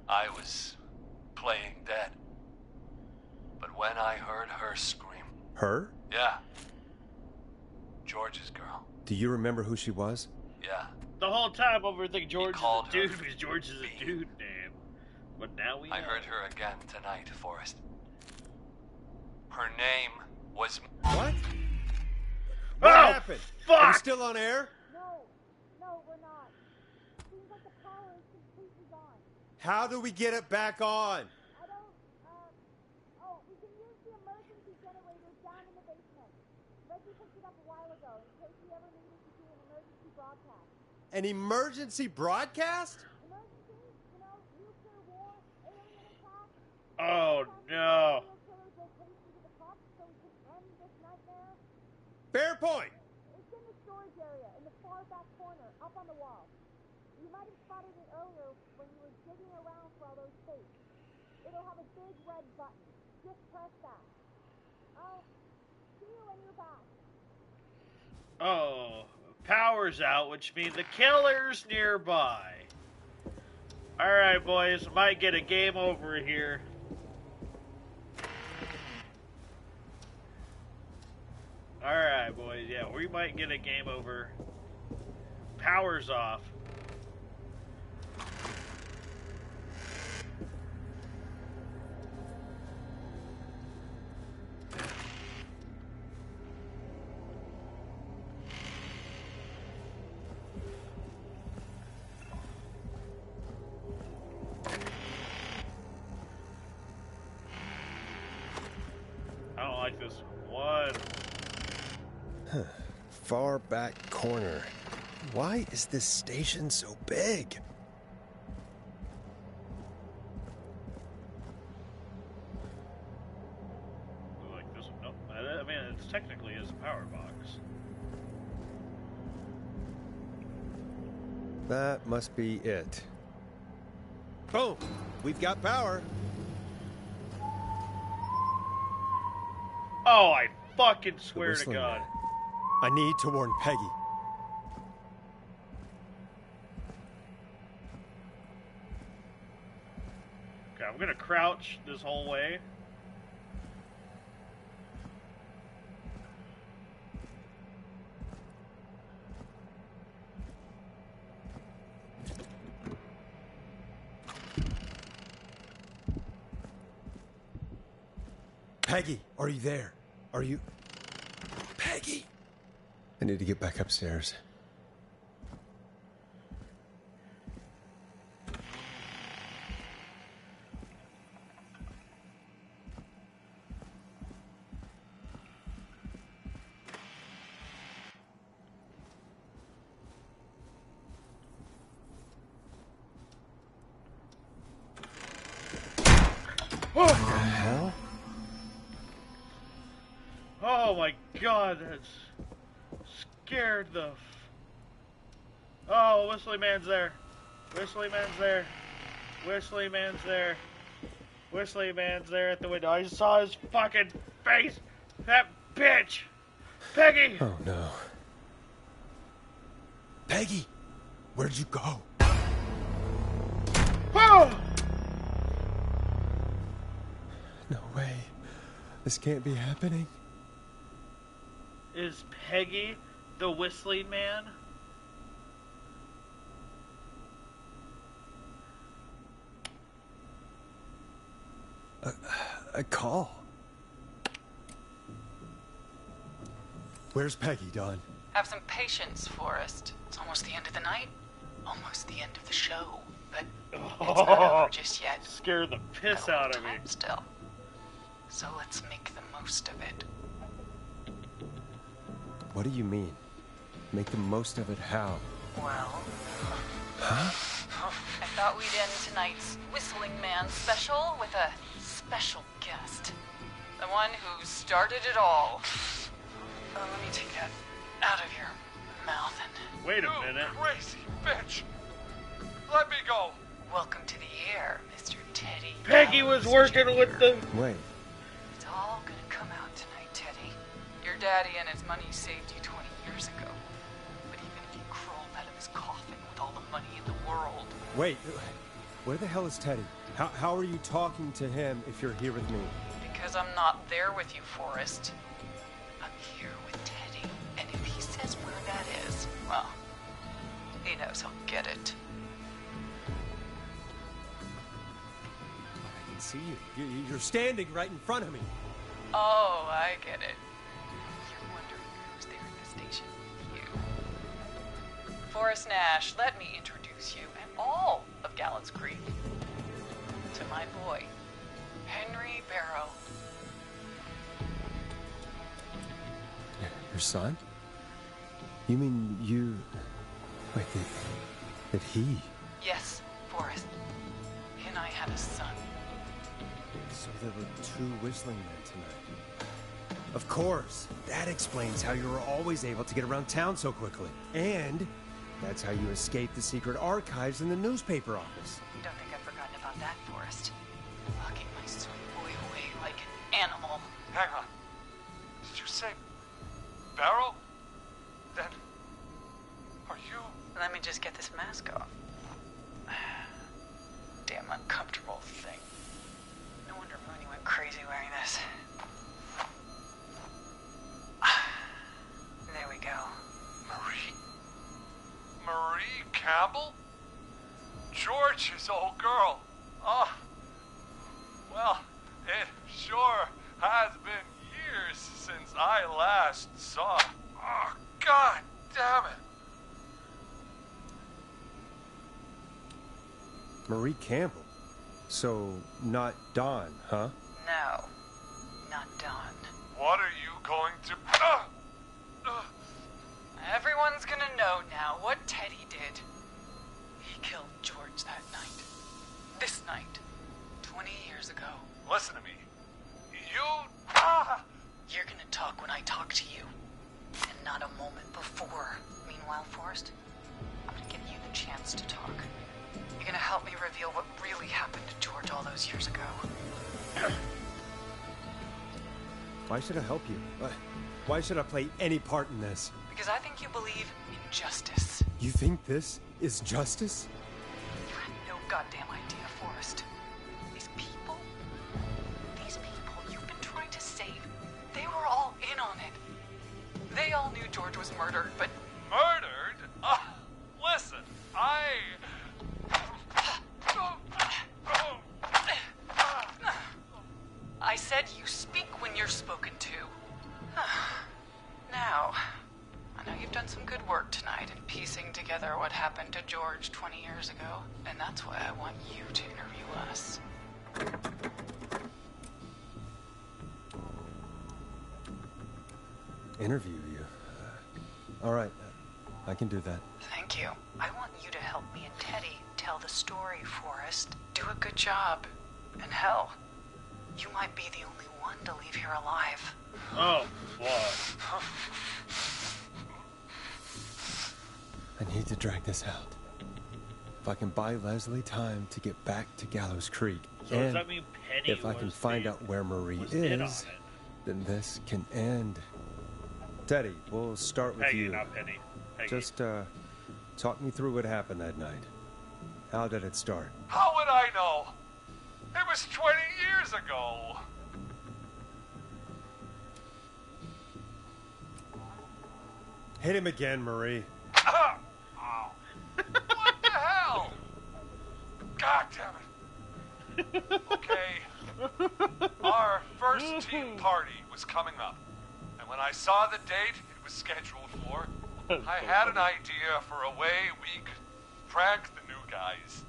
I was playing dead. But when I heard her scream... Her? Yeah. George's girl. Do you remember who she was? Yeah. The whole time over thinking George is called a dude her because George is a dude name. But now we know. I heard her again tonight, Forrest. Her name was... What? Oh, What happened? fuck! Are we still on air? No, we're not. Seems like the power is completely gone. How do we get it back on? I don't, we can use the emergency generator down in the basement. Reggie picked it up a while ago in case we ever needed to do an emergency broadcast. An emergency broadcast? Emergency? You know, nuclear war, alien attack. Oh, no. Killers location to the top so we can end this nightmare. Fair point. It's in the storage area in the far back corner, up on the wall. You might have spotted it earlier when you were digging around for all those tapes. It'll have a big red button. Just press that. I'll see you when you're back. Oh, power's out, which means the killer's nearby. Alright, boys, might get a game over here. Alright, boys, yeah, we might get a game over. Power's off. I don't like this one. Far back corner. Why is this station so big? Like this one? Nope. I mean, it's technically is a power box. That must be it. Boom! We've got power. Oh, I fucking swear to Whistling God. Man. I need to warn Peggy. Okay, I'm gonna crouch this whole way. Peggy, are you there? Are you... Peggy! I need to get back upstairs. What the hell? Oh my God, that's scared the. Oh, Whistling Man's there. Whistling Man's there. Whistling Man's there. Whistling Man's there at the window. I just saw his fucking face. That bitch. Peggy. Oh no. Peggy, where'd you go? Oh! No way. This can't be happening. Is Peggy the Whistling Man? A call. Where's Peggy, Dawn? Have some patience, Forrest. It's almost the end of the night. Almost the end of the show. But it's not over. Oh, just yet. scared the piss Got a out little of me. time still. So let's make the most of it. What do you mean? Make the most of it how? Well, Huh? I thought we'd end tonight's Whistling Man special with a special guest. The one who started it all. Let me take that out of your mouth and... Wait a You minute. crazy bitch! Let me go! Welcome to the air, Mr. Teddy. Peggy was working with the... Wait, It's all gonna come out tonight, Teddy. Your daddy and his money saved you 20 years ago. But even if you crawled out of his coffin with all the money in the world... wait. Where the hell is Teddy? How are you talking to him if you're here with me? Because I'm not there with you, Forrest. I'm here with Teddy. And if he says where that is, well, he knows I'll get it. I can see you. You're standing right in front of me. Oh, I get it. You're wondering who's there at the station. You. Forrest Nash, let me introduce you and all of Gallows Creek to my boy, Henry Barrow. Your son? You mean you... Wait, that he... Yes, Forrest. He and I had a son. So there were two Whistling Men tonight. Of course. That explains how you were always able to get around town so quickly. And that's how you escaped the secret archives in the newspaper office. Don't think I've forgotten about that, Forrest. Locking my sweet boy away like an animal. Hang on. Did you say Barrow? Then are you? Let me just get this mask off. Damn uncomfortable thing. No wonder Mooney went crazy wearing this. There we go. Marie Campbell? George's old girl. Oh, well, it sure has been years since I last saw. Oh, God damn it. Marie Campbell. So, not Dawn, huh? No, not Dawn. What are you going to... Everyone's gonna know now what Teddy did. He killed George that night. This night. 20 years ago. Listen to me. You... You're gonna talk when I talk to you. And not a moment before. Meanwhile, Forrest, I'm gonna give you the chance to talk. You're gonna help me reveal what really happened to George all those years ago. Why should I help you? Why should I play any part in this? Because I think you believe in justice. You think this is justice? You have no goddamn idea, Forrest. These people you've been trying to save, they were all in on it. They all knew George was murdered, but... Murdered? Listen, I said you speak when you're spoken to. Now, I know you've done some good work tonight in piecing together what happened to George 20 years ago, and that's why I want you to interview us. Interview you? All right, I can do that. Thank you. I want you to help me and Teddy tell the story, Forrest. Do a good job. And hell, you might be the only one to leave here alive. Oh, fuck. I need to drag this out. If I can buy Leslie time to get back to Gallows Creek, So does and that mean Penny if I can was find the- out where Marie was in on is, it? then this can end. Teddy, we'll start with Peggy, you. not Penny. Peggy. Just, talk me through what happened that night. How did it start? how would I know? It was 20 years ago. Hit him again, Marie. Ow. What the hell? God damn it. Okay. Our first team party was coming up. And when I saw the date it was scheduled for, I had an idea for a way we could prank the new guys.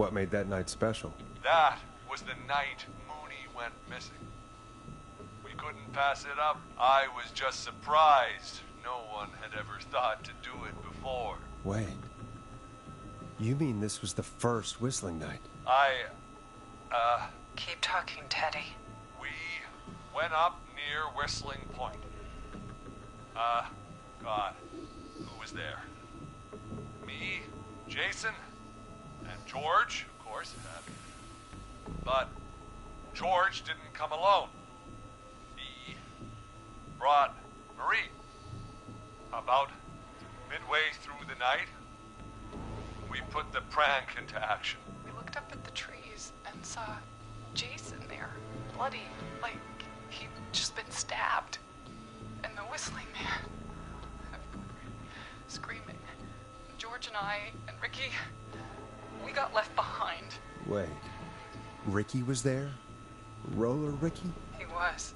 What made that night special? That was the night Mooney went missing. We couldn't pass it up. I was just surprised. No one had ever thought to do it before. Wait. You mean this was the first whistling night? Keep talking, Teddy. We went up near Whistling Point. God, who was there? Me, Jason, and George, of course. But George didn't come alone. He brought Marie. About midway through the night, we put the prank into action. We looked up at the trees and saw Jason there, bloody, like he'd just been stabbed. And the whistling man, screaming. George and I and Ricky, we got left behind. Wait. Ricky was there? Roller Ricky? He was.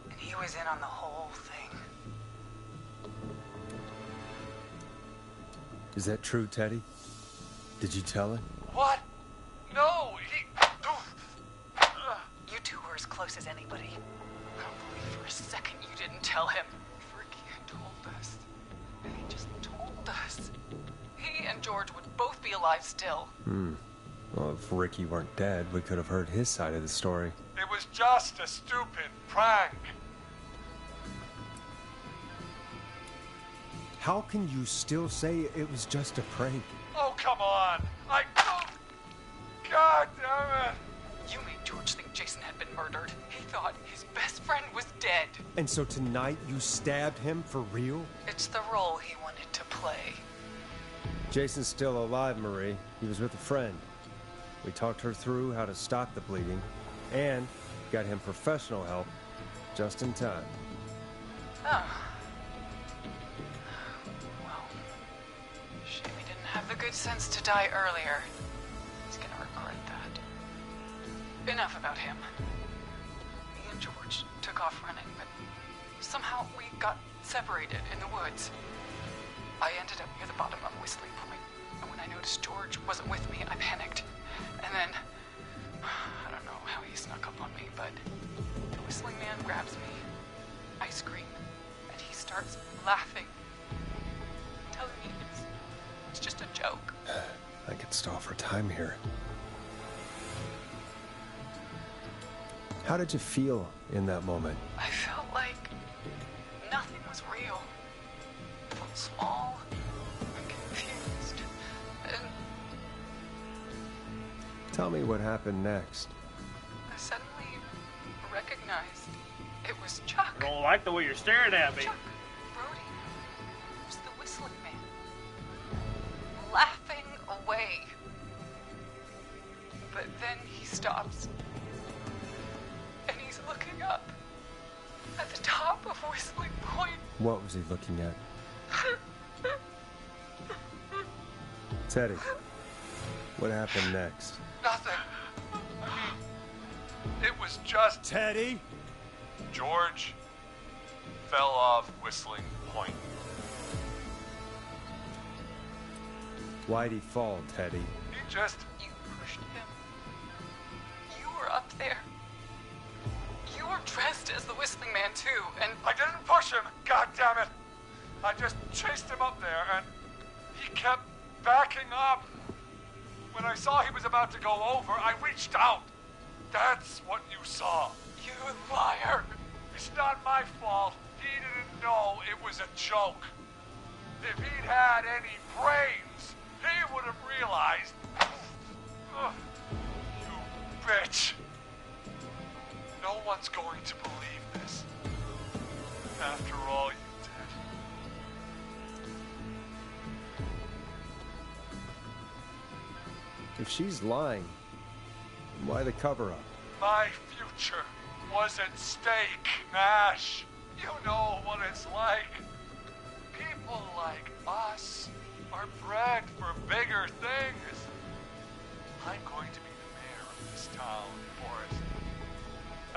And he was in on the whole thing. Is that true, Teddy? Did you tell him? What? No, You two were as close as anybody. I don't believe for a second you didn't tell him. If Ricky had told us, if he just told us, he and George would both be alive still. Well, if Ricky weren't dead, we could have heard his side of the story. It was just a stupid prank. How can you still say it was just a prank? Oh, come on. God damn it. You made George think Jason had been murdered. He thought his best friend was dead. And so tonight you stabbed him for real? It's the role he wanted to play. Jason's still alive, Marie. He was with a friend. We talked her through how to stop the bleeding and got him professional help just in time. Oh. Well, shame he didn't have the good sense to die earlier. He's gonna regret that. Enough about him. Me and George took off running, but somehow we got separated in the woods. I ended up near the bottom of Whistling Point, and when I noticed George wasn't with me, I panicked. And then, I don't know how he snuck up on me, but the whistling man grabs me. I scream, and he starts laughing, telling me it's just a joke. I could stall for time here. How did you feel in that moment? I felt like nothing was real. I felt small and confused, and Tell me what happened next. I suddenly recognized it was Chuck. I don't like the way you're staring at me. Chuck Brody was the whistling man, laughing away. But then he stops, and he's looking up at the top of Whistling Point. What was he looking at? Teddy, what happened next? Nothing. I mean, it was just... Teddy? George fell off Whistling Point. Why'd he fall, Teddy? He just... You pushed him. You were up there. You were dressed as the Whistling Man, too, and... I didn't push him! God damn it! I just chased him up there, and he kept backing up. When I saw he was about to go over, I reached out. That's what you saw. You liar! It's not my fault. He didn't know it was a joke. If he'd had any brains, he would have realized. Ugh, you bitch. No one's going to believe this. After all you did. If she's lying, why the cover-up? My future was at stake, Nash. You know what it's like. People like us are bred for bigger things. I'm going to be the mayor of this town, Forrest.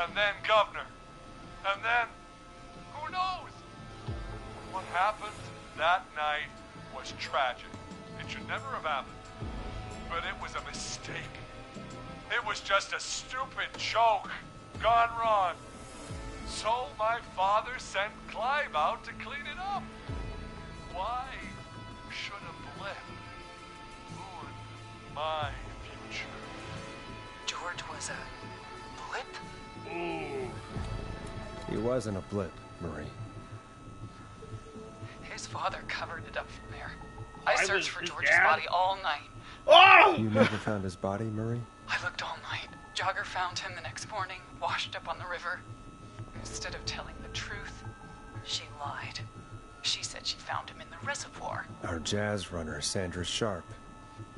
And then governor. And then, who knows? What happened that night was tragic. It should never have happened. but it was a mistake. It was just a stupid joke gone wrong. So my father sent Clive out to clean it up. Why should a blip ruin my future? George was a blip? Ooh. He wasn't a blip, Marie. His father covered it up from there. I was searched for his George's dad? body all night. Oh! You never found his body, Marie? I looked all night. Jogger found him the next morning, washed up on the river. Instead of telling the truth, she lied. She said she found him in the reservoir. Our jazz runner, Sandra Sharp.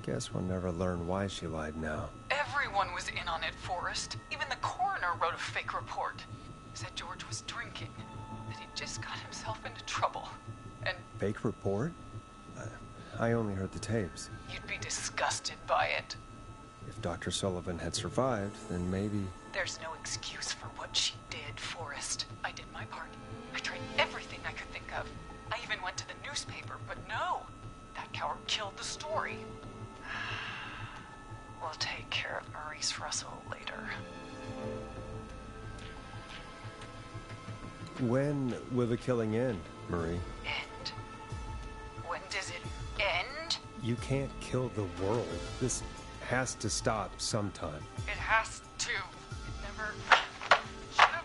Guess we'll never learn why she lied now. Everyone was in on it, Forrest. Even the coroner wrote a fake report. Said George was drinking, that he just got himself into trouble. And Fake report? I only heard the tapes. you'd be disgusted by it. If Dr. Sullivan had survived, then maybe... There's no excuse for what she did, Forrest. I did my part. I tried everything I could think of. I even went to the newspaper, but no. That coward killed the story. We'll take care of Maurice Russell later. When will the killing end, Marie? End? When does it end? You can't kill the world. This has to stop sometime. It has to. It never should have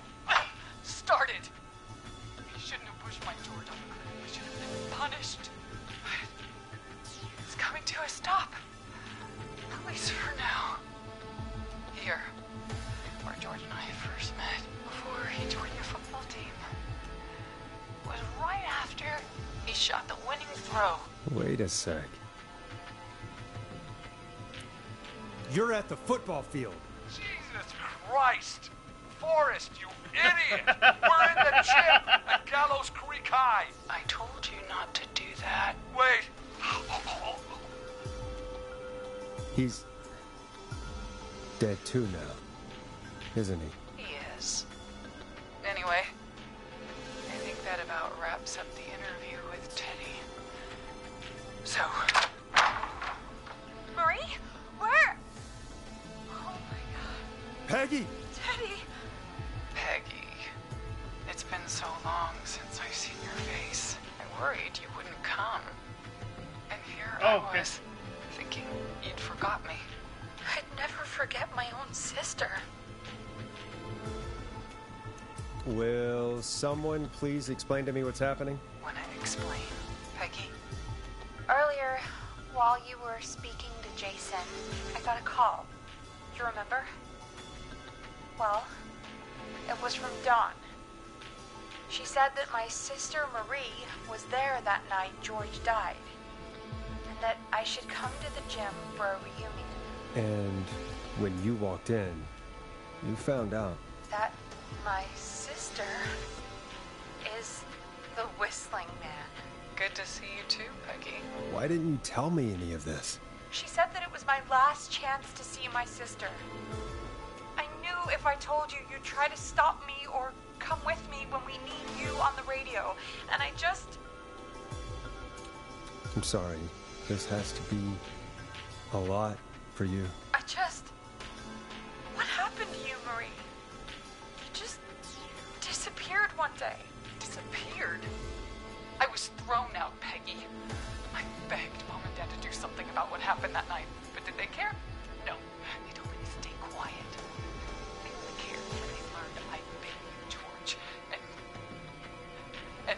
started. He shouldn't have pushed my George off the cliff. He should have been punished. It's coming to a stop. At least for now. Here, where George and I first met, before he joined your football team, was right after he shot the winning throw. Wait a sec. You're at the football field. Jesus Christ! Forrest, you idiot! We're in the gym at Gallows Creek High. I told you not to do that. Wait. He's... dead too now, isn't he? He is. Anyway, I think that about wraps up the interview with Teddy. So, Marie? Where? oh my God, Peggy! Teddy! Peggy. It's been so long since I've seen your face. I worried you wouldn't come. And here Oh, I was, thinking you'd forgot me. I'd never forget my own sister. Will someone please explain to me what's happening? Wanna explain, Peggy? Earlier, while you were speaking to Jason, I got a call. You remember? Well, it was from Dawn. She said that my sister Marie was there that night George died, and that I should come to the gym for a reunion. And when you walked in, you found out. That my sister is the Whistling Man. Good to see you too, Peggy. Why didn't you tell me any of this? She said that it was my last chance to see my sister. I knew if I told you, you'd try to stop me or come with me when we need you on the radio. And I just... I'm sorry. This has to be a lot for you. I just... What happened to you, Marie? You just disappeared one day. Disappeared? I was thrown out, Peggy. I begged Mom and Dad to do something about what happened that night, but did they care? No. They told me to stay quiet. They only cared when they learned I'd been with George. And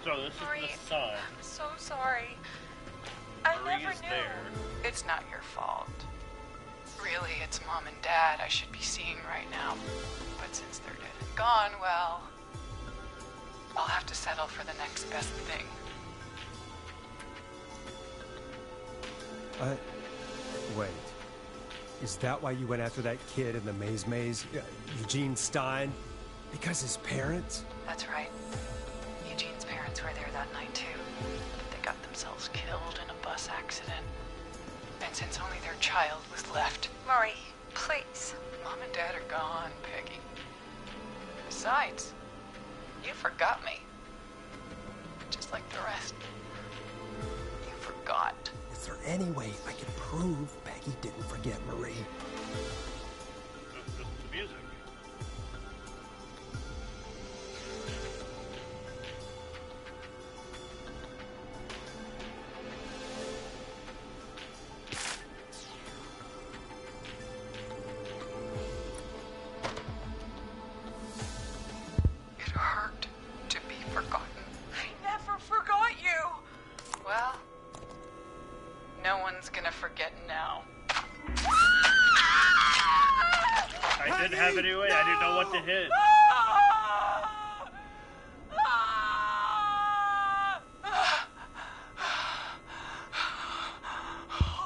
So this Marie, is the son. I'm so sorry. I never Marie's knew. there. it's not your fault. Really, it's Mom and Dad I should be seeing right now. But since they're dead and gone, well, I'll have to settle for the next best thing. Wait. Is that why you went after that kid in the maze, Eugene Stein? Because his parents? That's right. Eugene's parents were there that night too. But they got themselves killed in a bus accident. And since only their child was left, Marie, please. Mom and Dad are gone, Peggy. Besides, you forgot me. Just like the rest. You forgot. It's there any way I could prove Peggy didn't forget Marie? Just the music. It hurt to be forgotten. I never forgot you. Well, no one's gonna forget now. I didn't have any way. I didn't know what to hit.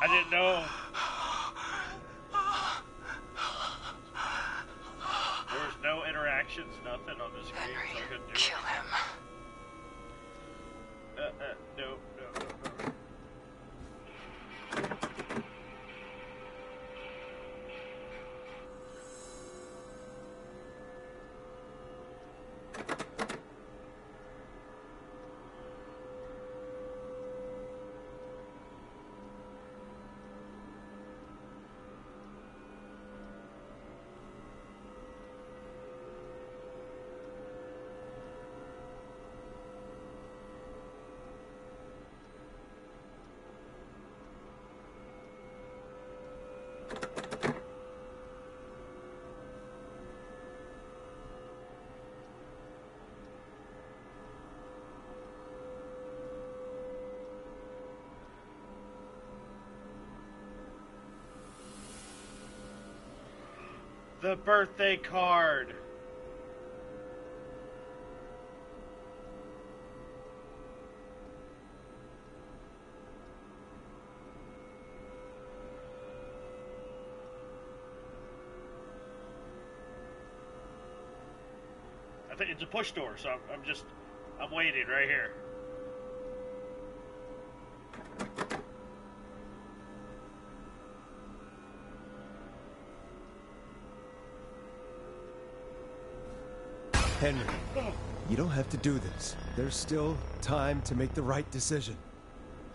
I didn't know. There was no interactions, nothing on the screen, so I couldn't do Kill him. No. The birthday card. I think it's a push door, so I'm waiting right here. Henry, you don't have to do this. There's still time to make the right decision.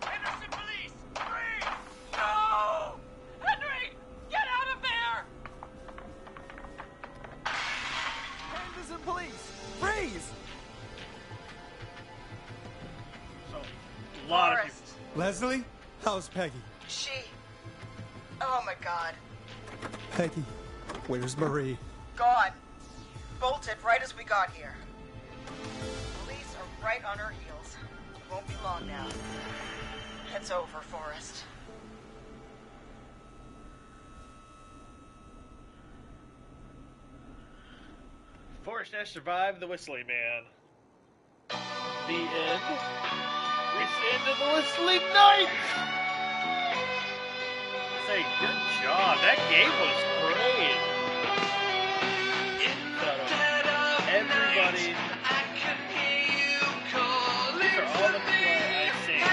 Henderson police! Freeze! No! Henry! Get out of there! Henderson police! Freeze! So, a lot of people. Leslie, how's Peggy? Oh my god. Peggy, where's Marie? Gone. Bolted right as we got here. Police are right on her heels. Won't be long now. It's over, Forrest. Forrest Nash survived the Whistling Man. The end. It's the end of the Whistling Night! Say, good job. That game was great. Everybody. These are all the people I sing.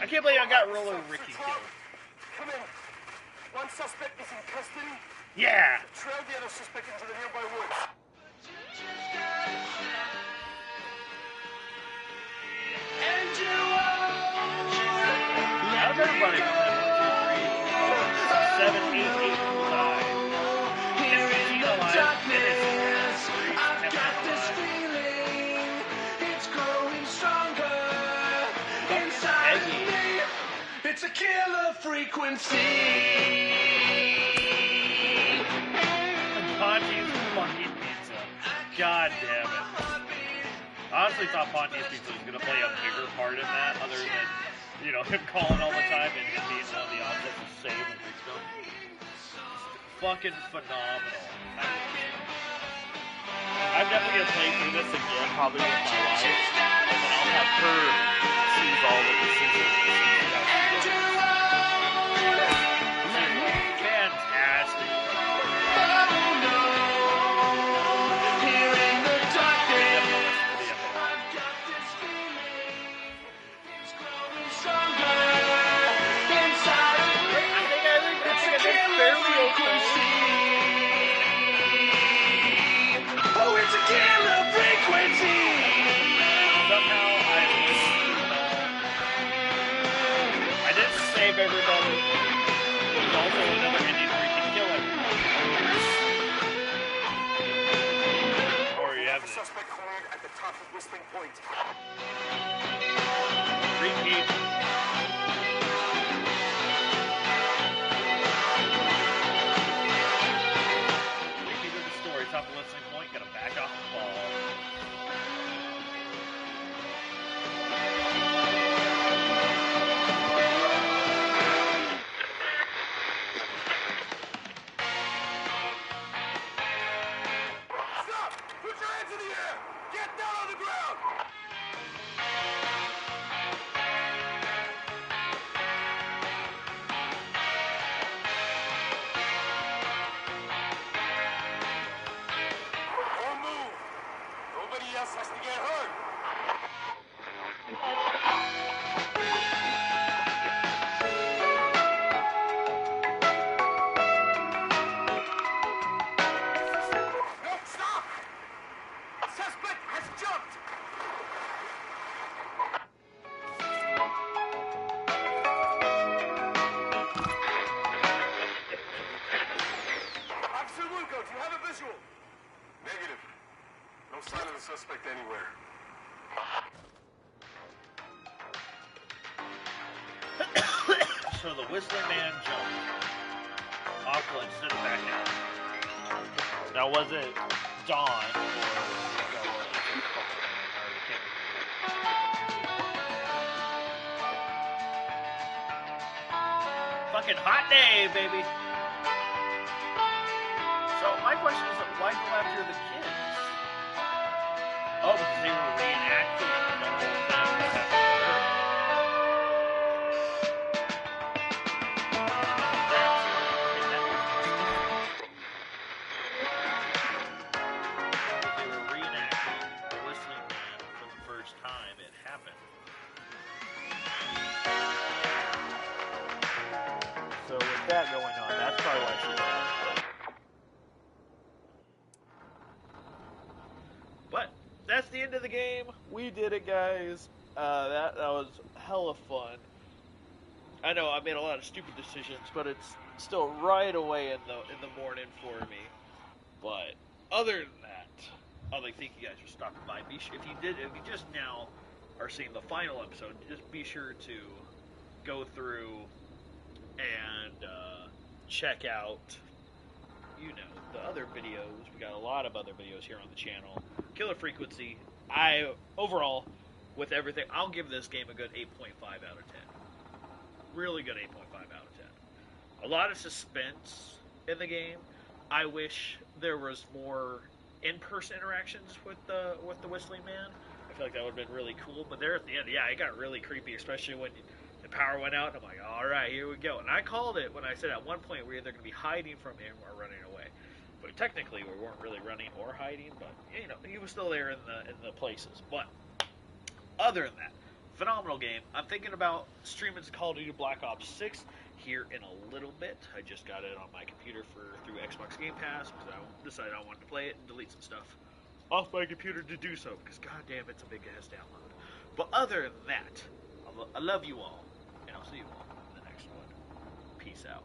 I can't believe I got Roller Ricky killed. Come in. One suspect is in custody. Yeah! Trail the other suspect into the nearby woods. How's everybody going? 1, 2, 3, 4, 5, 6, 7, 8, 8, 9. 15 alive. Minutes. I've got this feeling. It's growing stronger. Inside of me. It's a killer frequency. Ponty's fucking pizza. God damn it. I honestly thought Ponty's pizza was gonna play a bigger part in that, other than, you know, him calling all the time and him being one of the objects to save and fix them. Fucking phenomenal. I'm definitely gonna play through this again, probably with my wife, and then I'll have her choose all of the seasons. Fantastic. Somehow I everybody. There's also another ending where you can kill everybody. Or you have suspect cornered at the top of Whistling Point. repeat. Repeat of the story. Top of Whistling Point. Gotta back off the ball. Has to get hurt. No, stop! Suspect has jumped. Officer Lugo, do you have a visual? Negative. No sign of the suspect anywhere. So the Whistling Man jumped off the instead of back out. Now was it Dawn fucking hot day, baby. So my question is, why go after the kids? Oh, because they were reenacting the whole thing that happened to her. They were reenacting the Whistling Man for the first time it happened. So with that going on, that's probably why she left. But that's the end of the game. We did it, guys. That was hella fun. I know I made a lot of stupid decisions, but it's still right away in the morning for me. But other than that, I'd like to thank you guys for stopping by. If you just now are seeing the final episode, just be sure to go through and check out, the other videos. We got a lot of other videos here on the channel. Killer Frequency. Overall, with everything, I'll give this game a good 8.5 out of 10. Really good 8.5 out of 10. A lot of suspense in the game. I wish there was more in-person interactions with the Whistling Man. I feel like that would have been really cool. But there at the end, yeah, it got really creepy, especially when the power went out. And I'm like, all right, here we go. And I called it when I said at one point we're either going to be hiding from him or running away. But technically, we weren't really running or hiding. But he was still there in the places. But other than that, phenomenal game. I'm thinking about streaming Call of Duty Black Ops 6 here in a little bit. I just got it on my computer through Xbox Game Pass because I decided I wanted to play it and delete some stuff off my computer to do so because goddamn, it's a big ass download. But other than that, I love you all, and I'll see you all in the next one. Peace out.